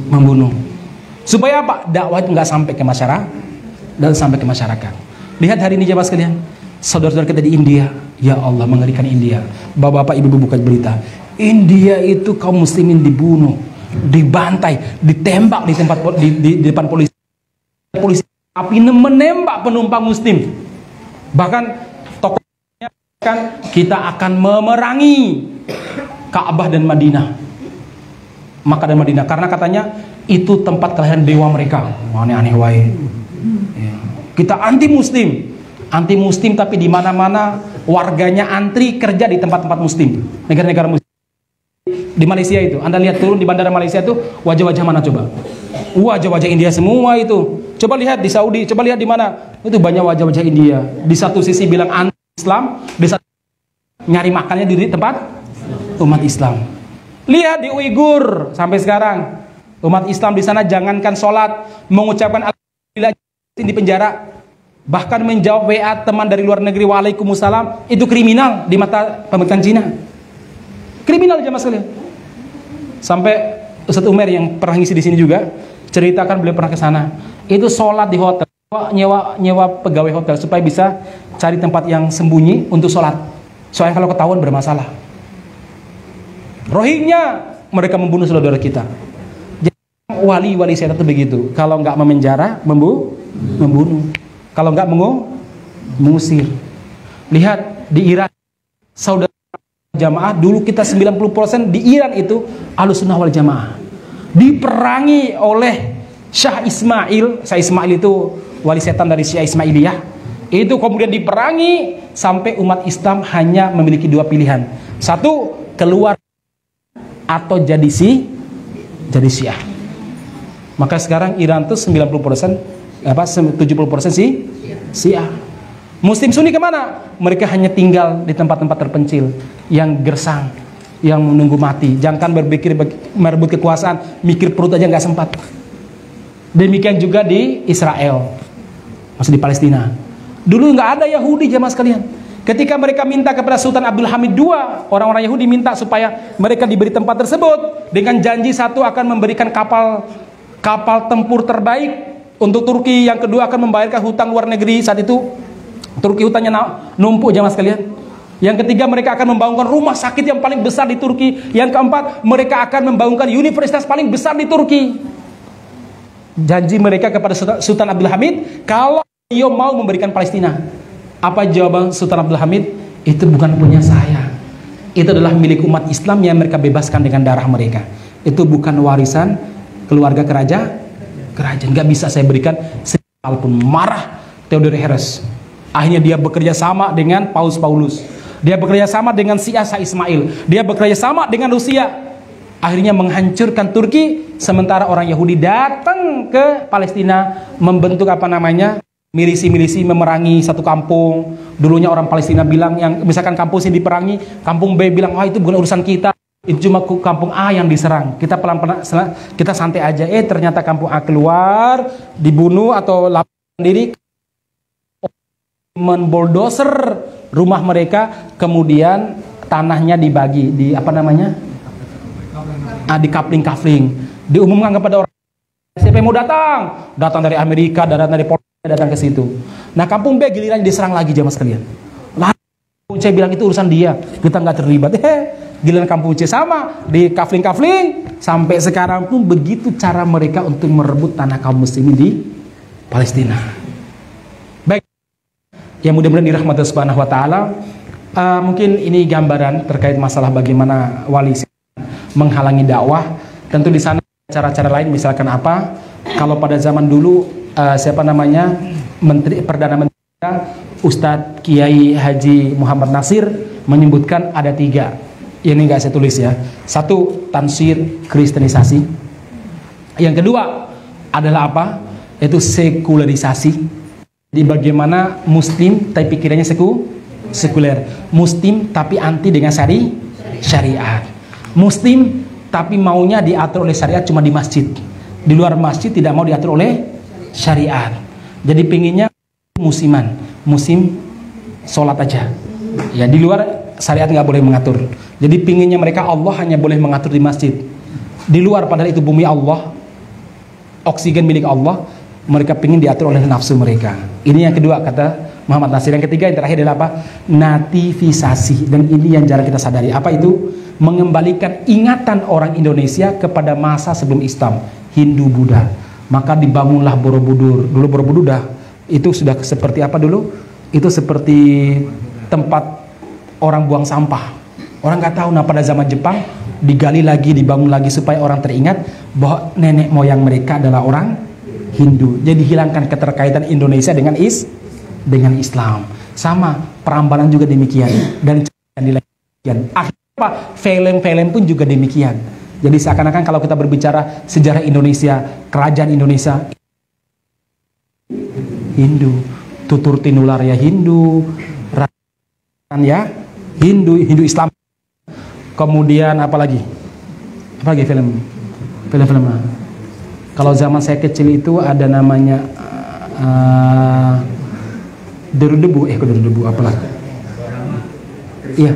membunuh. Supaya apa? Dakwah itu nggak sampai ke masyarakat dan sampai ke masyarakat. Lihat hari ini jemaah sekalian, saudara-saudara kita di India, ya Allah mengerikan India. Bapak-bapak, ibu-ibu buka berita. India itu kaum muslimin dibunuh, dibantai, ditembak di tempat di depan polisi. Polisi api menembak penumpang muslim. Bahkan tokohnya kan kita akan memerangi Ka'bah dan Madinah. Makkah dan Madinah karena katanya itu tempat kelahiran dewa mereka. Aneh-aneh wae. Ya. Kita anti muslim tapi di mana-mana warganya antri kerja di tempat-tempat muslim. Negara-negara muslim. Di Malaysia itu, Anda lihat turun di bandara Malaysia itu wajah-wajah mana coba? Wajah-wajah India semua itu. Coba lihat di Saudi, coba lihat di mana? Itu banyak wajah-wajah India. Di satu sisi bilang anti Islam, di satu nyari makannya di tempat umat Islam. Lihat di Uighur sampai sekarang. Umat Islam di sana jangankan sholat, mengucapkan alhamdulillah di penjara, bahkan menjawab WA teman dari luar negeri waalaikumsalam itu kriminal di mata pemerintahan Cina. Kriminal jamaah sekalian. Sampai Ustadz Umar yang pernah ngisi di sini juga ceritakan beliau pernah ke sana. Itu sholat di hotel, nyewa pegawai hotel supaya bisa cari tempat yang sembunyi untuk sholat. Soalnya kalau ketahuan bermasalah. Rohingya, mereka membunuh saudara kita. Jadi wali-wali setan itu begitu. Kalau nggak memenjara, membunuh. Kalau nggak mengusir. Lihat di Iran, saudara jamaah dulu kita 90% di Iran itu Ahlussunnah wal Jamaah. Diperangi oleh Syah Ismail. Syah Ismail itu wali setan dari Syiah Ismailiyah. Itu kemudian diperangi sampai umat Islam hanya memiliki dua pilihan. Satu, keluar atau jadi Syiah. Maka sekarang Iran itu 90% 70% Syiah. Muslim Sunni kemana? Mereka hanya tinggal di tempat-tempat terpencil yang gersang, yang menunggu mati. Jangan berpikir merebut kekuasaan, mikir perut aja nggak sempat. Demikian juga di Israel, masih di Palestina. Dulu nggak ada Yahudi jamaah sekalian. Ketika mereka minta kepada Sultan Abdul Hamid II, orang-orang Yahudi minta supaya mereka diberi tempat tersebut dengan janji satu akan memberikan kapal tempur terbaik untuk Turki, yang kedua akan membayarkan hutang luar negeri. Saat itu Turki hutangnya numpuk jamaah sekalian. Yang ketiga, mereka akan membangunkan rumah sakit yang paling besar di Turki. Yang keempat, mereka akan membangunkan universitas paling besar di Turki. Janji mereka kepada Sultan Abdul Hamid kalau beliau mau memberikan Palestina. Apa jawaban Sultan Abdul Hamid? Itu bukan punya saya. Itu adalah milik umat Islam yang mereka bebaskan dengan darah mereka. Itu bukan warisan keluarga kerajaan. Nggak bisa saya berikan. Walaupun marah Theodore Herzl. Akhirnya dia bekerja sama dengan Paulus. Dia bekerja sama dengan Syah Ismail. Dia bekerja sama dengan Rusia. Akhirnya menghancurkan Turki. Sementara orang Yahudi datang ke Palestina membentuk milisi-milisi memerangi satu kampung. Dulunya orang Palestina bilang, yang misalkan kampung sini diperangi, kampung B bilang, wah itu bukan urusan kita, itu cuma kampung A yang diserang, kita pelan-pelan, kita santai aja. Ternyata kampung A keluar, dibunuh atau lapor sendiri, memboldoser rumah mereka, kemudian tanahnya dibagi di di kafling, diumumkan kepada orang. Siapa yang mau datang dari Amerika, datang dari Polonia, datang ke situ. Nah, kampung B giliran diserang lagi jamaah sekalian. Kampung C bilang itu urusan dia, kita nggak terlibat. Giliran kampung C sama, di kafling, sampai sekarang pun begitu cara mereka untuk merebut tanah kaum muslimin di Palestina. Baik, yang mudah-mudahan dirahmati Subhanahu wa taala. Mungkin ini gambaran terkait masalah bagaimana wali menghalangi dakwah. Tentu di sana cara-cara lain, misalkan apa? Kalau pada zaman dulu Perdana Menteri Ustadz Kiai Haji Muhammad Nasir menyebutkan ada 3. Ini nggak saya tulis ya. 1, tansir kristenisasi. Yang kedua adalah apa? Itu sekularisasi. Di bagaimana Muslim tapi pikirannya sekuler. Muslim tapi anti dengan syariat. Muslim tapi maunya diatur oleh syariat cuma di masjid. Di luar masjid tidak mau diatur oleh syariat. Jadi pinginnya musim sholat aja. Ya, di luar syariat nggak boleh mengatur. Jadi pinginnya mereka Allah hanya boleh mengatur di masjid. Di luar padahal itu bumi Allah, oksigen milik Allah, mereka pingin diatur oleh nafsu mereka. Ini yang kedua kata Muhammad Nasir. Yang ketiga, yang terakhir adalah apa? Nativisasi. Dan ini yang jarang kita sadari. Apa itu? Mengembalikan ingatan orang Indonesia kepada masa sebelum Islam, Hindu, Buddha. Maka dibangunlah Borobudur. Dulu Borobudur itu sudah seperti apa dulu? Itu seperti tempat orang buang sampah. Orang nggak tahu. Nah, pada zaman Jepang digali lagi, dibangun lagi supaya orang teringat bahwa nenek moyang mereka adalah orang Hindu. Jadi hilangkan keterkaitan Indonesia dengan Islam. Sama Prambanan juga demikian, dan demikian. Akhirnya film-film pun juga demikian. Jadi seakan-akan kalau kita berbicara sejarah Indonesia, kerajaan Indonesia Hindu, tutur tinular ya Hindu, ya Hindu Islam. Kemudian apalagi film. Kalau zaman saya kecil itu ada namanya Deru-debu, apalagi? Iya,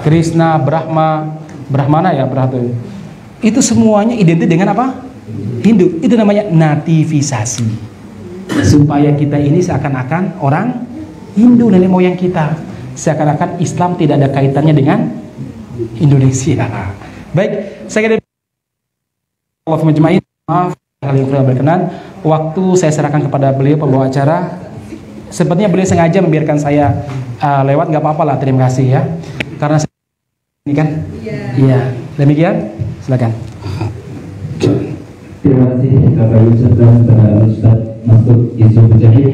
Krishna, Brahmana ya, itu semuanya identik dengan apa? Hindu. Itu namanya nativisasi. Supaya kita ini seakan-akan orang Hindu nenek moyang kita. Seakan-akan Islam tidak ada kaitannya dengan Indonesia. Baik, saya kira Allah majma'in. Maaf hal yang kurang berkenan. Waktu saya serahkan kepada beliau pembawa acara. Sepertinya beliau sengaja membiarkan saya lewat, nggak apa-apa lah. Terima kasih ya. Karena saya ini kan. Iya. Demikian. Silakan. Terima kasih Bapak Yusuf dan Ustaz Masud Yusuf Mujahid.